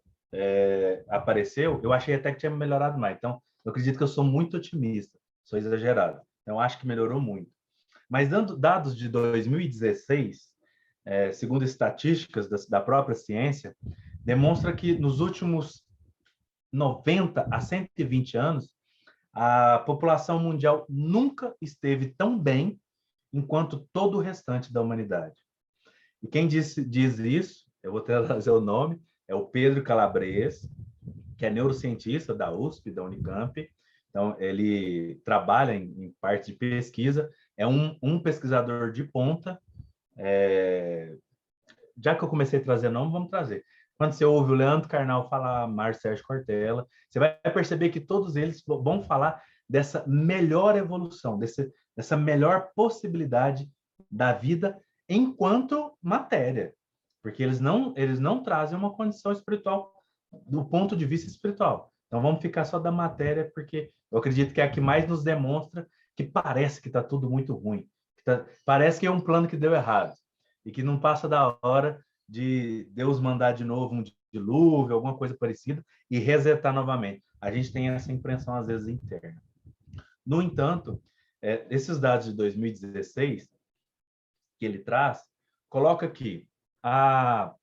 apareceu, eu achei até que tinha melhorado mais. Então, eu acredito que eu sou muito otimista, sou exagerado. Então, acho que melhorou muito. Mas dando dados de 2016, segundo estatísticas da própria ciência, demonstra que nos últimos 90 a 120 anos, a população mundial nunca esteve tão bem enquanto todo o restante da humanidade. E quem diz isso, eu vou trazer o nome, é o Pedro Calabres, que é neurocientista da USP, da Unicamp. Então, ele trabalha em parte de pesquisa, é um pesquisador de ponta. Já que eu comecei a trazer nome, vamos trazer. Quando você ouve o Leandro Carnal falar, Márcio Sérgio Cortella, você vai perceber que todos eles vão falar dessa melhor evolução, dessa melhor possibilidade da vida enquanto matéria, porque eles não trazem uma condição espiritual do ponto de vista espiritual. Então vamos ficar só da matéria, porque eu acredito que é a que mais nos demonstra que parece que está tudo muito ruim, parece que é um plano que deu errado. e que não passa da hora de Deus mandar de novo um dilúvio, alguma coisa parecida, e resetar novamente. A gente tem essa impressão, às vezes, interna. No entanto, esses dados de 2016 que ele traz, coloca que há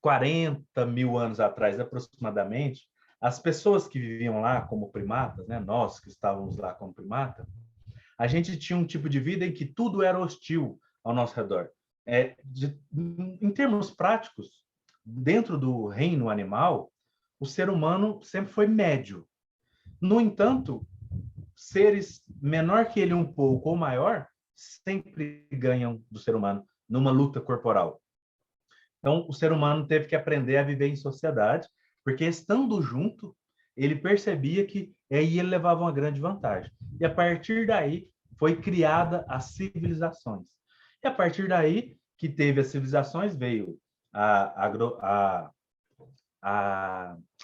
40 mil anos atrás, aproximadamente, as pessoas que viviam lá como primatas, né, nós que estávamos lá como primata, a gente tinha um tipo de vida em que tudo era hostil ao nosso redor. Em termos práticos, dentro do reino animal, o ser humano sempre foi médio. No entanto, seres menor que ele um pouco ou maior sempre ganham do ser humano numa luta corporal. Então, o ser humano teve que aprender a viver em sociedade, porque estando junto, ele percebia que aí ele levava uma grande vantagem. E a partir daí foi criada as civilizações. E a partir daí que teve as civilizações, veio a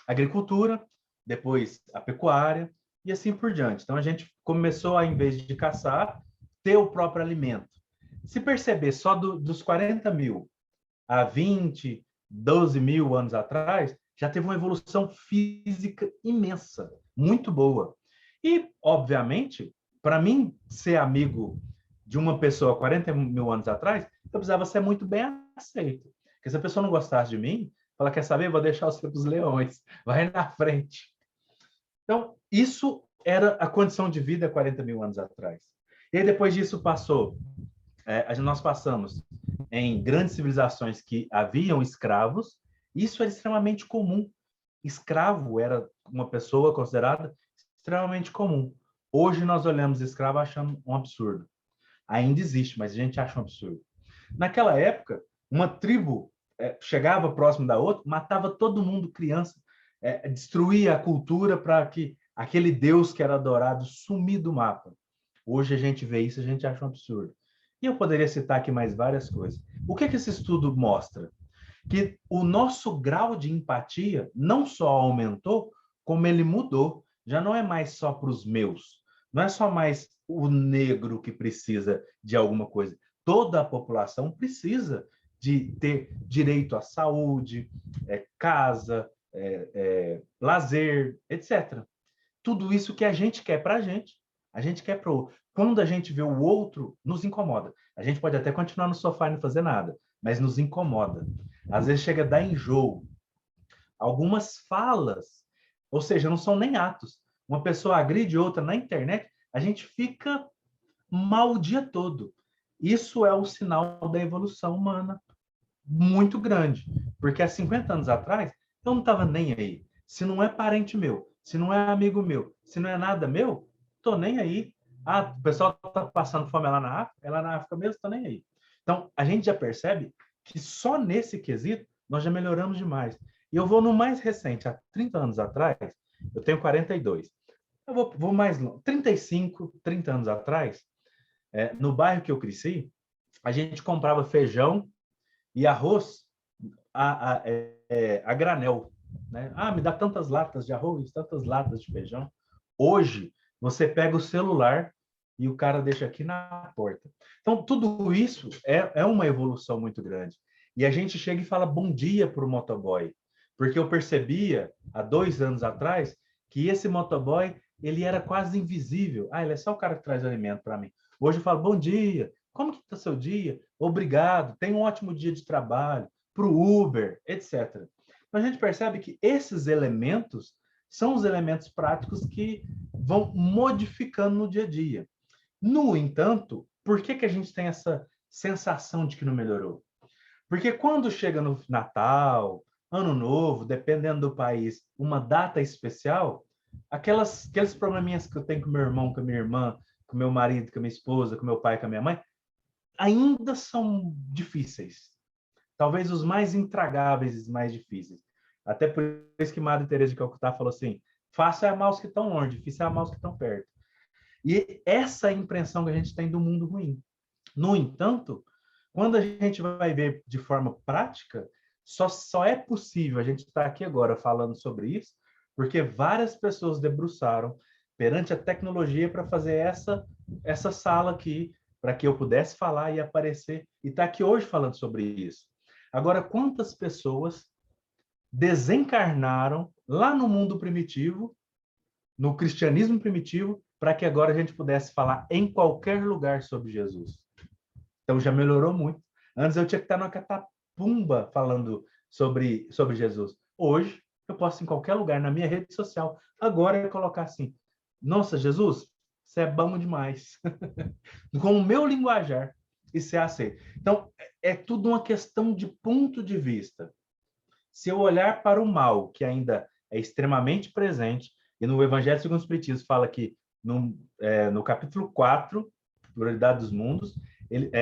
agricultura, depois a pecuária, e assim por diante. Então, a gente começou a, em vez de caçar, ter o próprio alimento. Se perceber, só dos 40 mil a 20, 12 mil anos atrás, já teve uma evolução física imensa, muito boa. E, obviamente, para mim ser amigo de uma pessoa 40 mil anos atrás, eu precisava ser muito bem aceito. Porque se a pessoa não gostasse de mim, ela quer saber, vou deixar você para os leões, vai na frente. Então, isso era a condição de vida 40 mil anos atrás. E aí, depois disso, nós passamos em grandes civilizações que haviam escravos. Isso era extremamente comum. Escravo era uma pessoa considerada extremamente comum. Hoje nós olhamos escravo achando um absurdo. Ainda existe, mas a gente acha um absurdo. Naquela época, uma tribo chegava próximo da outra, matava todo mundo, criança, destruía a cultura para que aquele Deus que era adorado sumir do mapa. Hoje a gente vê isso, a gente acha um absurdo. E eu poderia citar aqui mais várias coisas. O que esse estudo mostra? Que o nosso grau de empatia não só aumentou, como ele mudou. Já não é mais só para os meus. Não é só mais o negro que precisa de alguma coisa. Toda a população precisa de ter direito à saúde, casa, lazer, etc. Tudo isso que a gente quer para a gente quer para o outro. Quando a gente vê o outro, nos incomoda. A gente pode até continuar no sofá e não fazer nada, mas nos incomoda. Às vezes chega a dar enjoo. Algumas falas, ou seja, não são nem atos. Uma pessoa agride outra na internet, a gente fica mal o dia todo. Isso é um sinal da evolução humana muito grande. Porque há 50 anos atrás, eu não estava nem aí. Se não é parente meu, se não é amigo meu, se não é nada meu, tô nem aí. O pessoal está passando fome lá na África, ela na África mesmo, tô nem aí. Então, a gente já percebe que só nesse quesito nós já melhoramos demais. E eu vou no mais recente, há 30 anos atrás, eu tenho 42. Eu vou mais longe, 35, 30 anos atrás, no bairro que eu cresci, a gente comprava feijão e arroz a granel. Né? Me dá tantas latas de arroz, tantas latas de feijão. Hoje, você pega o celular e o cara deixa aqui na porta. Então, tudo isso é uma evolução muito grande. E a gente chega e fala bom dia para o motoboy. Porque eu percebia, há 2 anos atrás, que esse motoboy ele era quase invisível. Ele é só o cara que traz alimento para mim. Hoje eu falo, bom dia, como que está seu dia? Obrigado, tenha um ótimo dia de trabalho, para o Uber, etc. Então, a gente percebe que esses elementos são os elementos práticos que vão modificando no dia a dia. No entanto, por que a gente tem essa sensação de que não melhorou? Porque quando chega no Natal, Ano Novo, dependendo do país, uma data especial, aqueles probleminhas que eu tenho com meu irmão, com a minha irmã, com meu marido, com a minha esposa, com meu pai, com a minha mãe, ainda são difíceis. Talvez os mais intragáveis e mais difíceis. Até por isso que Madre Teresa de Calcutá falou assim, fácil é amar os que estão longe, difícil é amar os que estão perto. E essa é a impressão que a gente tem do mundo ruim. No entanto, quando a gente vai ver de forma prática, só é possível a gente estar aqui agora falando sobre isso, porque várias pessoas debruçaram perante a tecnologia para fazer essa sala aqui, para que eu pudesse falar e aparecer e estar aqui hoje falando sobre isso. Agora, quantas pessoas desencarnaram lá no mundo primitivo, no cristianismo primitivo, para que agora a gente pudesse falar em qualquer lugar sobre Jesus? Então já melhorou muito. Antes eu tinha que estar numa catapumba falando sobre Jesus. Hoje eu posso em qualquer lugar, na minha rede social. Agora eu colocar assim: nossa, Jesus, você é bom demais. Com o meu linguajar, e ser aceito. Então, é tudo uma questão de ponto de vista. Se eu olhar para o mal, que ainda é extremamente presente, e no Evangelho segundo o Espiritismo fala que no capítulo 4, Pluralidade dos Mundos,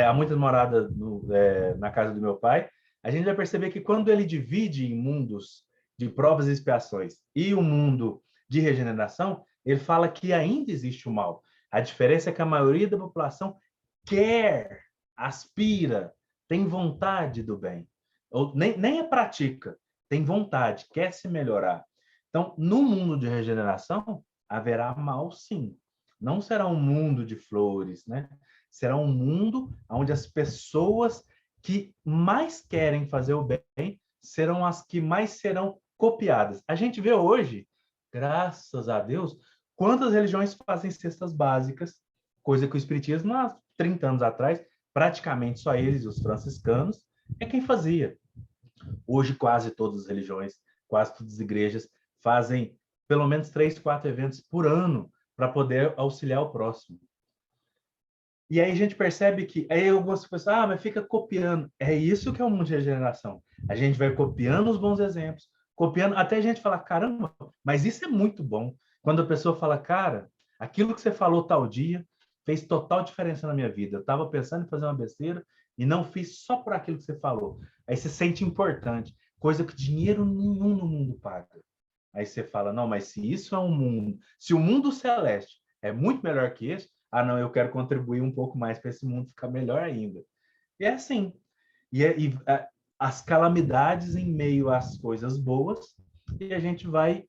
há muitas moradas na casa do meu pai, a gente vai perceber que quando ele divide em mundos de provas e expiações e o mundo de regeneração, ele fala que ainda existe o mal. A diferença é que a maioria da população quer, aspira, tem vontade do bem. Ou nem a pratica, tem vontade, quer se melhorar. Então, no mundo de regeneração, haverá mal, sim. Não será um mundo de flores, né? Será um mundo onde as pessoas que mais querem fazer o bem serão as que mais serão copiadas. A gente vê hoje, graças a Deus, quantas religiões fazem cestas básicas, coisa que o Espiritismo, há 30 anos atrás, praticamente só eles, os franciscanos, é quem fazia. Hoje, quase todas as religiões, quase todas as igrejas fazem pelo menos 3, 4 eventos por ano para poder auxiliar o próximo. E aí a gente percebe que aí algumas pessoas, mas fica copiando. É isso que é o mundo de regeneração. A gente vai copiando os bons exemplos, copiando, até a gente falar, caramba, mas isso é muito bom. Quando a pessoa fala, cara, aquilo que você falou tal dia fez total diferença na minha vida. Eu estava pensando em fazer uma besteira e não fiz só por aquilo que você falou. Aí você se sente importante, coisa que dinheiro nenhum no mundo paga. Aí você fala, não, mas se isso é um mundo, se o mundo celeste é muito melhor que esse, não, eu quero contribuir um pouco mais para esse mundo ficar melhor ainda. E é assim. As calamidades em meio às coisas boas, e a gente vai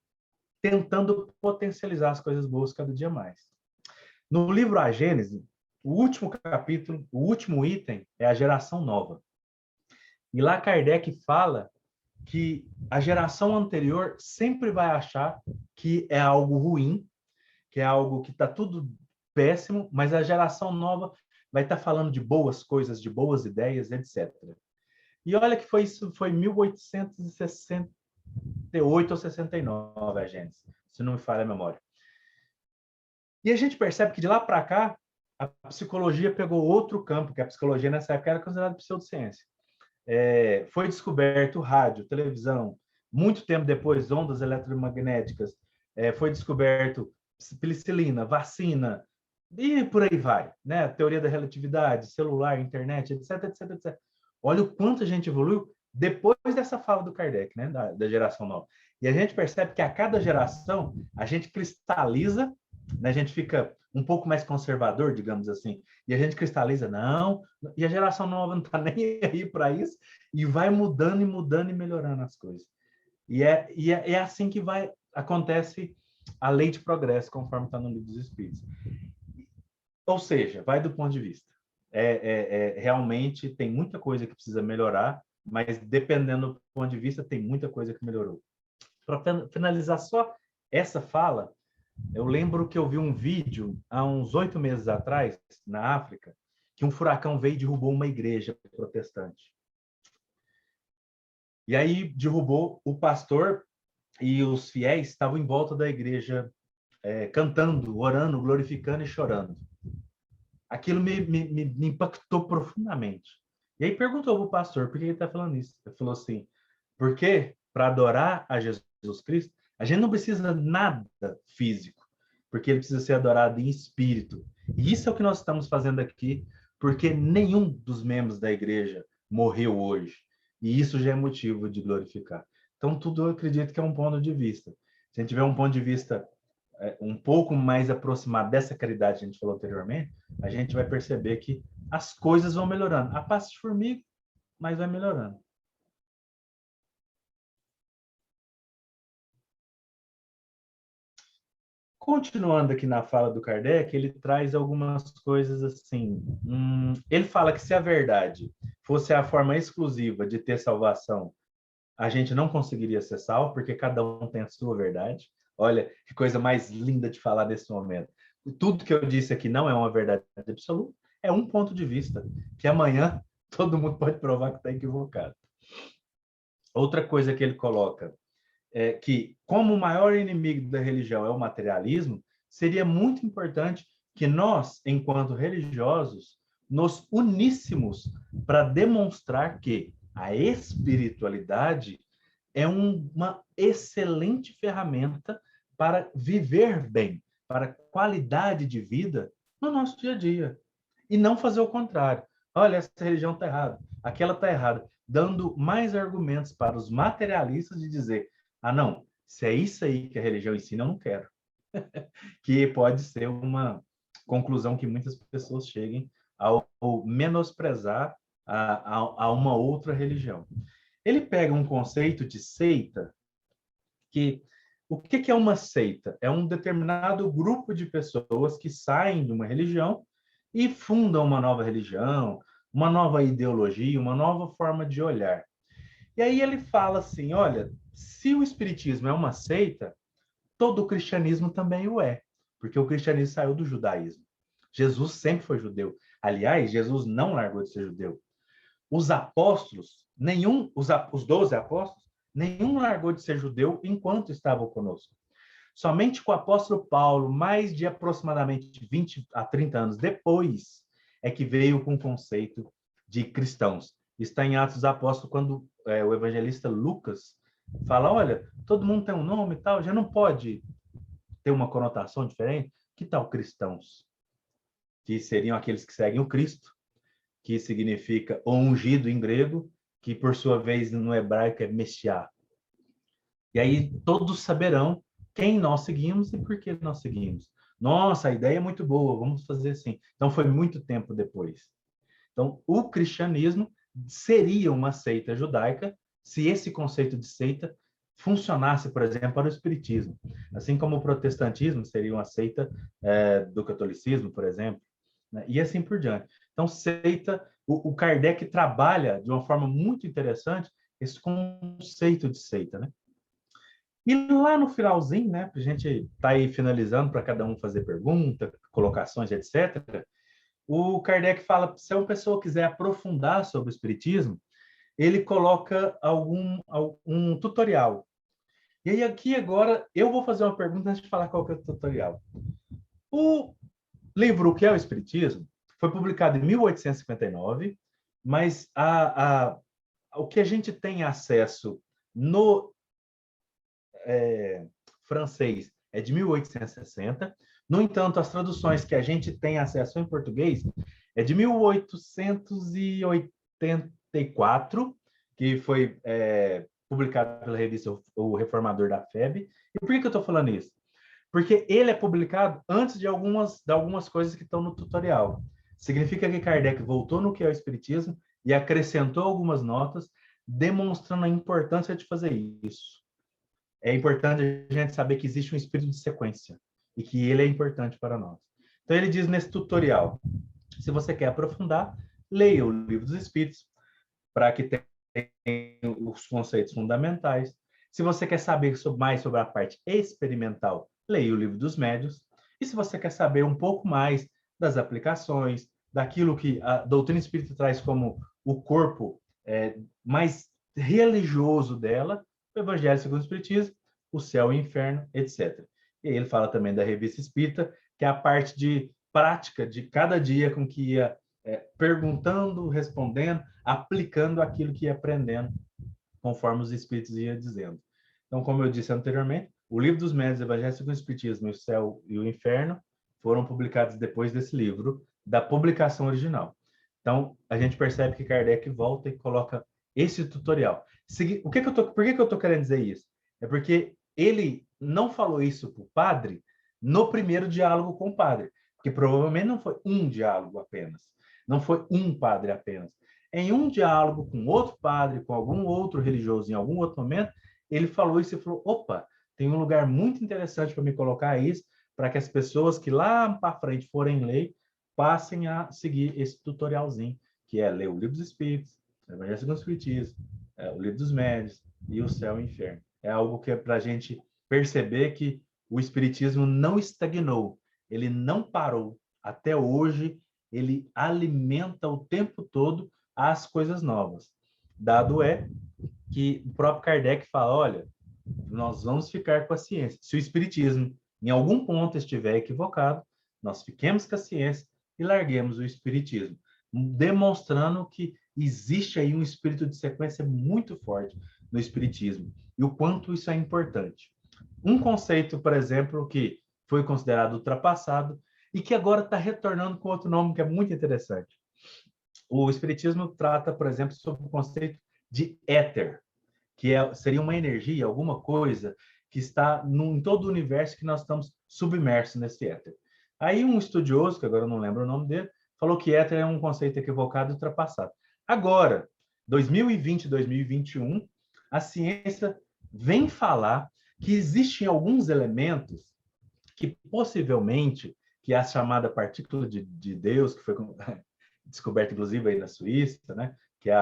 tentando potencializar as coisas boas cada dia mais. No livro A Gênese, o último capítulo, o último item é a geração nova. E lá Kardec fala que a geração anterior sempre vai achar que é algo ruim, que é algo que está tudo péssimo, mas a geração nova vai estar falando de boas coisas, de boas ideias, etc. E olha que isso foi 1868 ou 69, a Gênesis, se não me falha a memória. E a gente percebe que de lá para cá, a psicologia pegou outro campo, que a psicologia nessa época era considerada pseudociência. Foi descoberto rádio, televisão, muito tempo depois, ondas eletromagnéticas, foi descoberto penicilina, vacina, e por aí vai, né? Teoria da relatividade, celular, internet, etc, etc, etc. Olha o quanto a gente evoluiu depois dessa fala do Kardec, né? Da geração nova. E a gente percebe que a cada geração a gente cristaliza, né? A gente fica um pouco mais conservador, digamos assim, e a gente cristaliza, não, e a geração nova não está nem aí para isso, e vai mudando e mudando e melhorando as coisas. E é assim que acontece a lei de progresso, conforme está no Livro dos Espíritos. Ou seja, vai do ponto de vista. Realmente tem muita coisa que precisa melhorar, mas dependendo do ponto de vista, tem muita coisa que melhorou. Para finalizar só essa fala, eu lembro que eu vi um vídeo há uns 8 meses atrás, na África, que um furacão veio e derrubou uma igreja protestante. E aí derrubou o pastor e os fiéis estavam em volta da igreja cantando, orando, glorificando e chorando. Aquilo me impactou profundamente. E aí perguntou para o pastor por que ele está falando isso. Ele falou assim, porque para adorar a Jesus Cristo, a gente não precisa nada físico, porque ele precisa ser adorado em espírito. E isso é o que nós estamos fazendo aqui, porque nenhum dos membros da igreja morreu hoje. E isso já é motivo de glorificar. Então, tudo eu acredito que é um ponto de vista. Se a gente tiver um ponto de vista um pouco mais aproximado dessa caridade que a gente falou anteriormente, a gente vai perceber que as coisas vão melhorando. A passo de formiga, mas vai melhorando. Continuando aqui na fala do Kardec, ele traz algumas coisas assim. Ele fala que se a verdade fosse a forma exclusiva de ter salvação, a gente não conseguiria ser salvo, porque cada um tem a sua verdade. Olha, que coisa mais linda de falar nesse momento. Tudo que eu disse aqui não é uma verdade absoluta, é um ponto de vista, que amanhã todo mundo pode provar que está equivocado. Outra coisa que ele coloca é que, como o maior inimigo da religião é o materialismo, seria muito importante que nós, enquanto religiosos, nos uníssemos para demonstrar que a espiritualidade é uma excelente ferramenta para viver bem, para qualidade de vida no nosso dia a dia. E não fazer o contrário. Olha, essa religião está errada, aquela está errada, dando mais argumentos para os materialistas de dizer: ah, não, se é isso aí que a religião ensina, eu não quero. Que pode ser uma conclusão que muitas pessoas cheguem ao menosprezar a uma outra religião. Ele pega um conceito de seita, que o que é uma seita? É um determinado grupo de pessoas que saem de uma religião e fundam uma nova religião, uma nova ideologia, uma nova forma de olhar. E aí ele fala assim, olha, se o espiritismo é uma seita, todo o cristianismo também o é, porque o cristianismo saiu do judaísmo. Jesus sempre foi judeu. Aliás, Jesus não largou de ser judeu. Os apóstolos, os 12 apóstolos, nenhum largou de ser judeu enquanto estavam conosco. Somente com o apóstolo Paulo, mais de aproximadamente 20 a 30 anos depois, é que veio com o conceito de cristãos. Está em Atos dos Apóstolos, quando o evangelista Lucas fala, olha, todo mundo tem um nome e tal, já não pode ter uma conotação diferente? Que tal cristãos? Que seriam aqueles que seguem o Cristo, que significa o ungido em grego, que por sua vez no hebraico é Messiá. E aí todos saberão quem nós seguimos e por que nós seguimos. Nossa, a ideia é muito boa, vamos fazer assim. Então foi muito tempo depois. Então o cristianismo seria uma seita judaica se esse conceito de seita funcionasse, por exemplo, para o espiritismo. Assim como o protestantismo seria uma seita do catolicismo, por exemplo, né? E assim por diante. Então, seita, o Kardec trabalha de uma forma muito interessante esse conceito de seita, né? E lá no finalzinho, né, a gente tá aí finalizando para cada um fazer pergunta, colocações, etc. O Kardec fala, se uma pessoa quiser aprofundar sobre o espiritismo, ele coloca um tutorial. E aí aqui agora eu vou fazer uma pergunta antes de falar qual que é o tutorial. O livro O que é o Espiritismo foi publicado em 1859, mas o que a gente tem acesso no francês é de 1860. No entanto, as traduções que a gente tem acesso em português é de 1884, que foi publicado pela revista O Reformador da FEB. E por que eu estou falando isso? Porque ele é publicado antes de algumas coisas que estão no tutorial. Significa que Kardec voltou no que é o Espiritismo e acrescentou algumas notas, demonstrando a importância de fazer isso. É importante a gente saber que existe um espírito de sequência e que ele é importante para nós. Então, ele diz nesse tutorial, se você quer aprofundar, leia o Livro dos Espíritos, para que tenha os conceitos fundamentais. Se você quer saber mais sobre a parte experimental, leia o Livro dos Médiuns. E se você quer saber um pouco mais das aplicações, daquilo que a doutrina espírita traz como o corpo mais religioso dela, o Evangelho segundo o Espiritismo, o céu e o inferno, etc. E ele fala também da Revista Espírita, que é a parte de prática de cada dia com que ia perguntando, respondendo, aplicando aquilo que ia aprendendo, conforme os Espíritos iam dizendo. Então, como eu disse anteriormente, o Livro dos Médiuns, Evangelho segundo o Espiritismo, o Céu e o Inferno foram publicados depois desse livro, da publicação original. Então, a gente percebe que Kardec volta e coloca esse tutorial. Por que eu estou querendo dizer isso? É porque ele não falou isso para o padre no primeiro diálogo com o padre, porque provavelmente não foi um diálogo apenas, não foi um padre apenas. Em um diálogo com outro padre, com algum outro religioso, em algum outro momento, ele falou isso e falou, opa, tem um lugar muito interessante para me colocar isso, para que as pessoas que lá para frente forem ler, passem a seguir esse tutorialzinho, que é ler o Livro dos Espíritos, o Evangelho segundo o Espiritismo, o Livro dos Médiuns e o Céu e o Inferno. É algo que é para a gente perceber que o Espiritismo não estagnou, ele não parou. Até hoje, ele alimenta o tempo todo as coisas novas. Dado é que o próprio Kardec fala, olha, nós vamos ficar com a ciência. Se o Espiritismo, em algum ponto, estiver equivocado, nós fiquemos com a ciência e larguemos o Espiritismo, demonstrando que existe aí um espírito de sequência muito forte no Espiritismo e o quanto isso é importante. Um conceito, por exemplo, que foi considerado ultrapassado e que agora está retornando com outro nome que é muito interessante. O Espiritismo trata, por exemplo, sobre o conceito de éter, que seria uma energia, alguma coisa que está em todo o universo que nós estamos submersos nesse éter. Aí um estudioso, que agora eu não lembro o nome dele, falou que éter é um conceito equivocado e ultrapassado. Agora, 2020, 2021, a ciência vem falar que existem alguns elementos que possivelmente, que é a chamada partícula de Deus, que foi descoberta inclusive aí na Suíça, né? Que é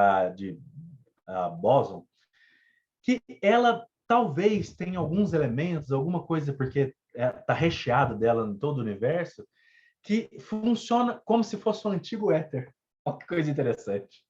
a bóson, que ela talvez tenha alguns elementos, alguma coisa, porque está recheado dela em todo o universo, que funciona como se fosse um antigo éter. Olha que coisa interessante.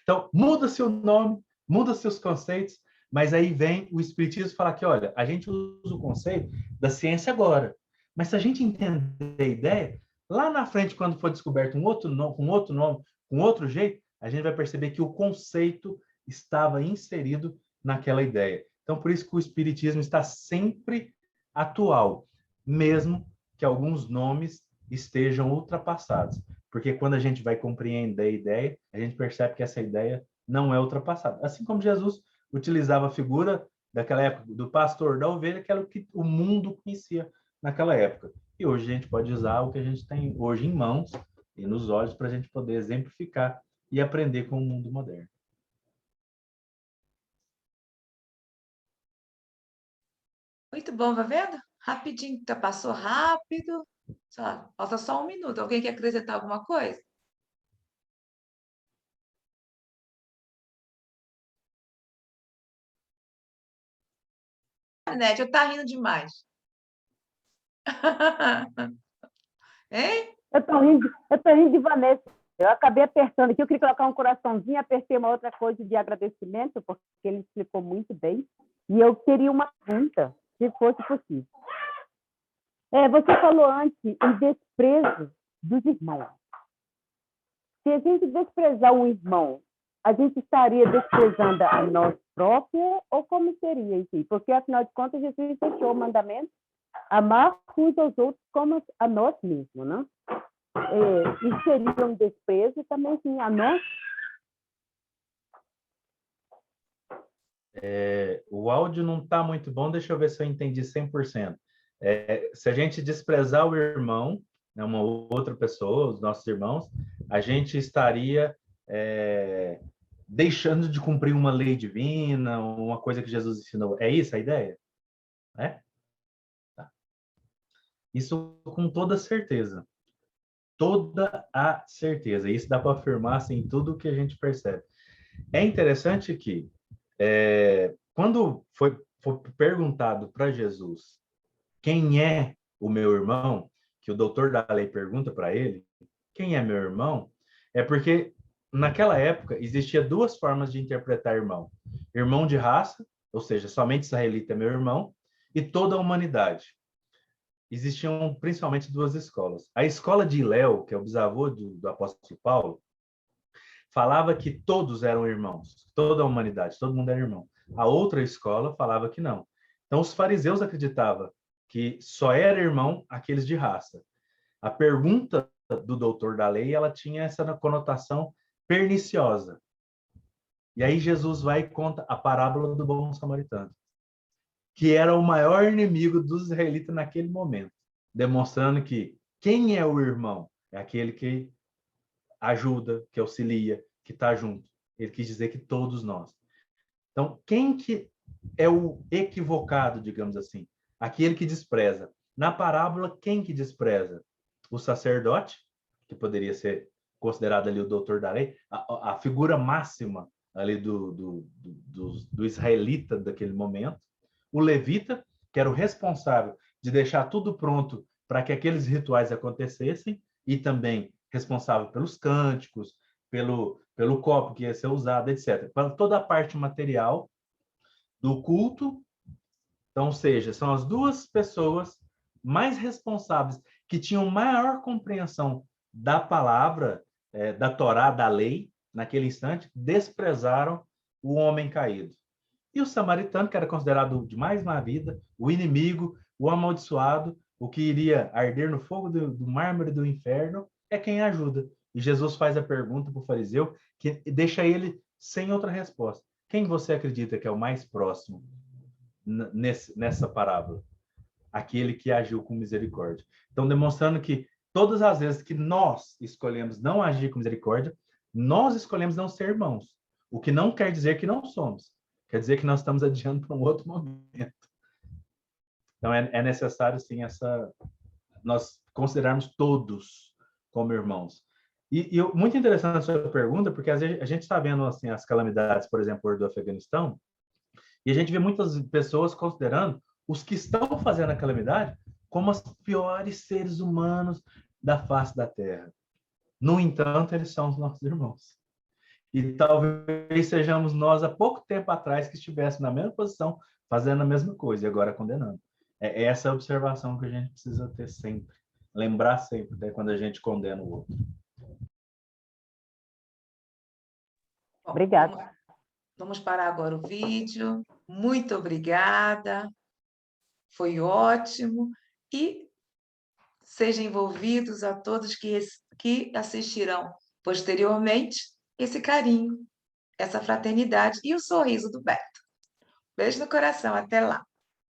Então, muda-se o nome, muda-se os conceitos, mas aí vem o Espiritismo falar que, olha, a gente usa o conceito da ciência agora, mas se a gente entender a ideia, lá na frente, quando for descoberto um outro nome, com outro jeito, a gente vai perceber que o conceito estava inserido naquela ideia. Então, por isso que o Espiritismo está sempre atual, mesmo que alguns nomes estejam ultrapassados. Porque quando a gente vai compreender a ideia, a gente percebe que essa ideia não é ultrapassada. Assim como Jesus utilizava a figura daquela época do pastor da ovelha, que era o que o mundo conhecia naquela época. E hoje a gente pode usar o que a gente tem hoje em mãos e nos olhos para a gente poder exemplificar e aprender com o mundo moderno. Muito bom, tá vendo? Rapidinho, passou rápido. Falta só 1 minuto. Alguém quer acrescentar alguma coisa? Net, eu tá rindo demais. Hein? Eu tô rindo de Vanessa. Eu acabei apertando aqui, eu queria colocar um coraçãozinho, apertei uma outra coisa de agradecimento, porque ele explicou muito bem. E eu queria uma pergunta, se fosse possível. Você falou antes em desprezo dos irmãos. Se a gente desprezar um irmão, a gente estaria desprezando a nós próprios, ou como seria isso? Porque, afinal de contas, Jesus deixou o mandamento amar uns aos outros como a nós mesmos, né? Isso seria um desprezo também, sim, a nós? O áudio não está muito bom, deixa eu ver se eu entendi 100%. Se a gente desprezar o irmão, né, uma outra pessoa, os nossos irmãos, a gente estaria deixando de cumprir uma lei divina, uma coisa que Jesus ensinou. É isso a ideia? Tá. Isso com toda certeza. Toda a certeza. Isso dá para afirmar assim, tudo que a gente percebe. É interessante que, quando foi perguntado para Jesus quem é o meu irmão, que o doutor da lei pergunta para ele, quem é meu irmão? É porque, naquela época, existia duas formas de interpretar irmão. Irmão de raça, ou seja, somente israelita é meu irmão, e toda a humanidade. Existiam principalmente duas escolas. A escola de Hilel, que é o bisavô do apóstolo Paulo, falava que todos eram irmãos, toda a humanidade, todo mundo era irmão. A outra escola falava que não. Então, os fariseus acreditavam que só era irmão aqueles de raça. A pergunta do doutor da lei, ela tinha essa conotação perniciosa. E aí Jesus vai e conta a parábola do bom samaritano, que era o maior inimigo dos israelitas naquele momento, demonstrando que quem é o irmão? É aquele que ajuda, que auxilia, que está junto. Ele quis dizer que todos nós. Então, quem que é o equivocado, digamos assim? Aquele que despreza. Na parábola, quem que despreza? O sacerdote, que poderia ser considerado ali o doutor da lei, a figura máxima ali do israelita daquele momento. O levita, que era o responsável de deixar tudo pronto para que aqueles rituais acontecessem, e também responsável pelos cânticos, pelo copo que ia ser usado, etc. Para toda a parte material do culto. Então, ou seja, são as duas pessoas mais responsáveis, que tinham maior compreensão da palavra, da Torá, da lei, naquele instante, desprezaram o homem caído. E o samaritano, que era considerado o de mais má vida, o inimigo, o amaldiçoado, o que iria arder no fogo do mármore do inferno, é quem ajuda. E Jesus faz a pergunta para o fariseu, que deixa ele sem outra resposta. Quem você acredita que é o mais próximo nessa parábola? Aquele que agiu com misericórdia. Então, demonstrando que todas as vezes que nós escolhemos não agir com misericórdia, nós escolhemos não ser irmãos. O que não quer dizer que não somos. Quer dizer que nós estamos adiando para um outro momento. Então, é necessário, sim, nós considerarmos todos como irmãos. E muito interessante a sua pergunta, porque às vezes a gente está vendo assim, as calamidades, por exemplo, do Afeganistão, e a gente vê muitas pessoas considerando os que estão fazendo a calamidade como os piores seres humanos da face da Terra. No entanto, eles são os nossos irmãos. E talvez sejamos nós, há pouco tempo atrás, que estivéssemos na mesma posição, fazendo a mesma coisa e agora condenando. É essa a observação que a gente precisa ter sempre. Lembrar sempre, até quando a gente condena o outro. Obrigada. Vamos parar agora o vídeo. Muito obrigada. Foi ótimo. E sejam envolvidos a todos que assistirão posteriormente esse carinho, essa fraternidade e o sorriso do Beto. Beijo no coração. Até lá.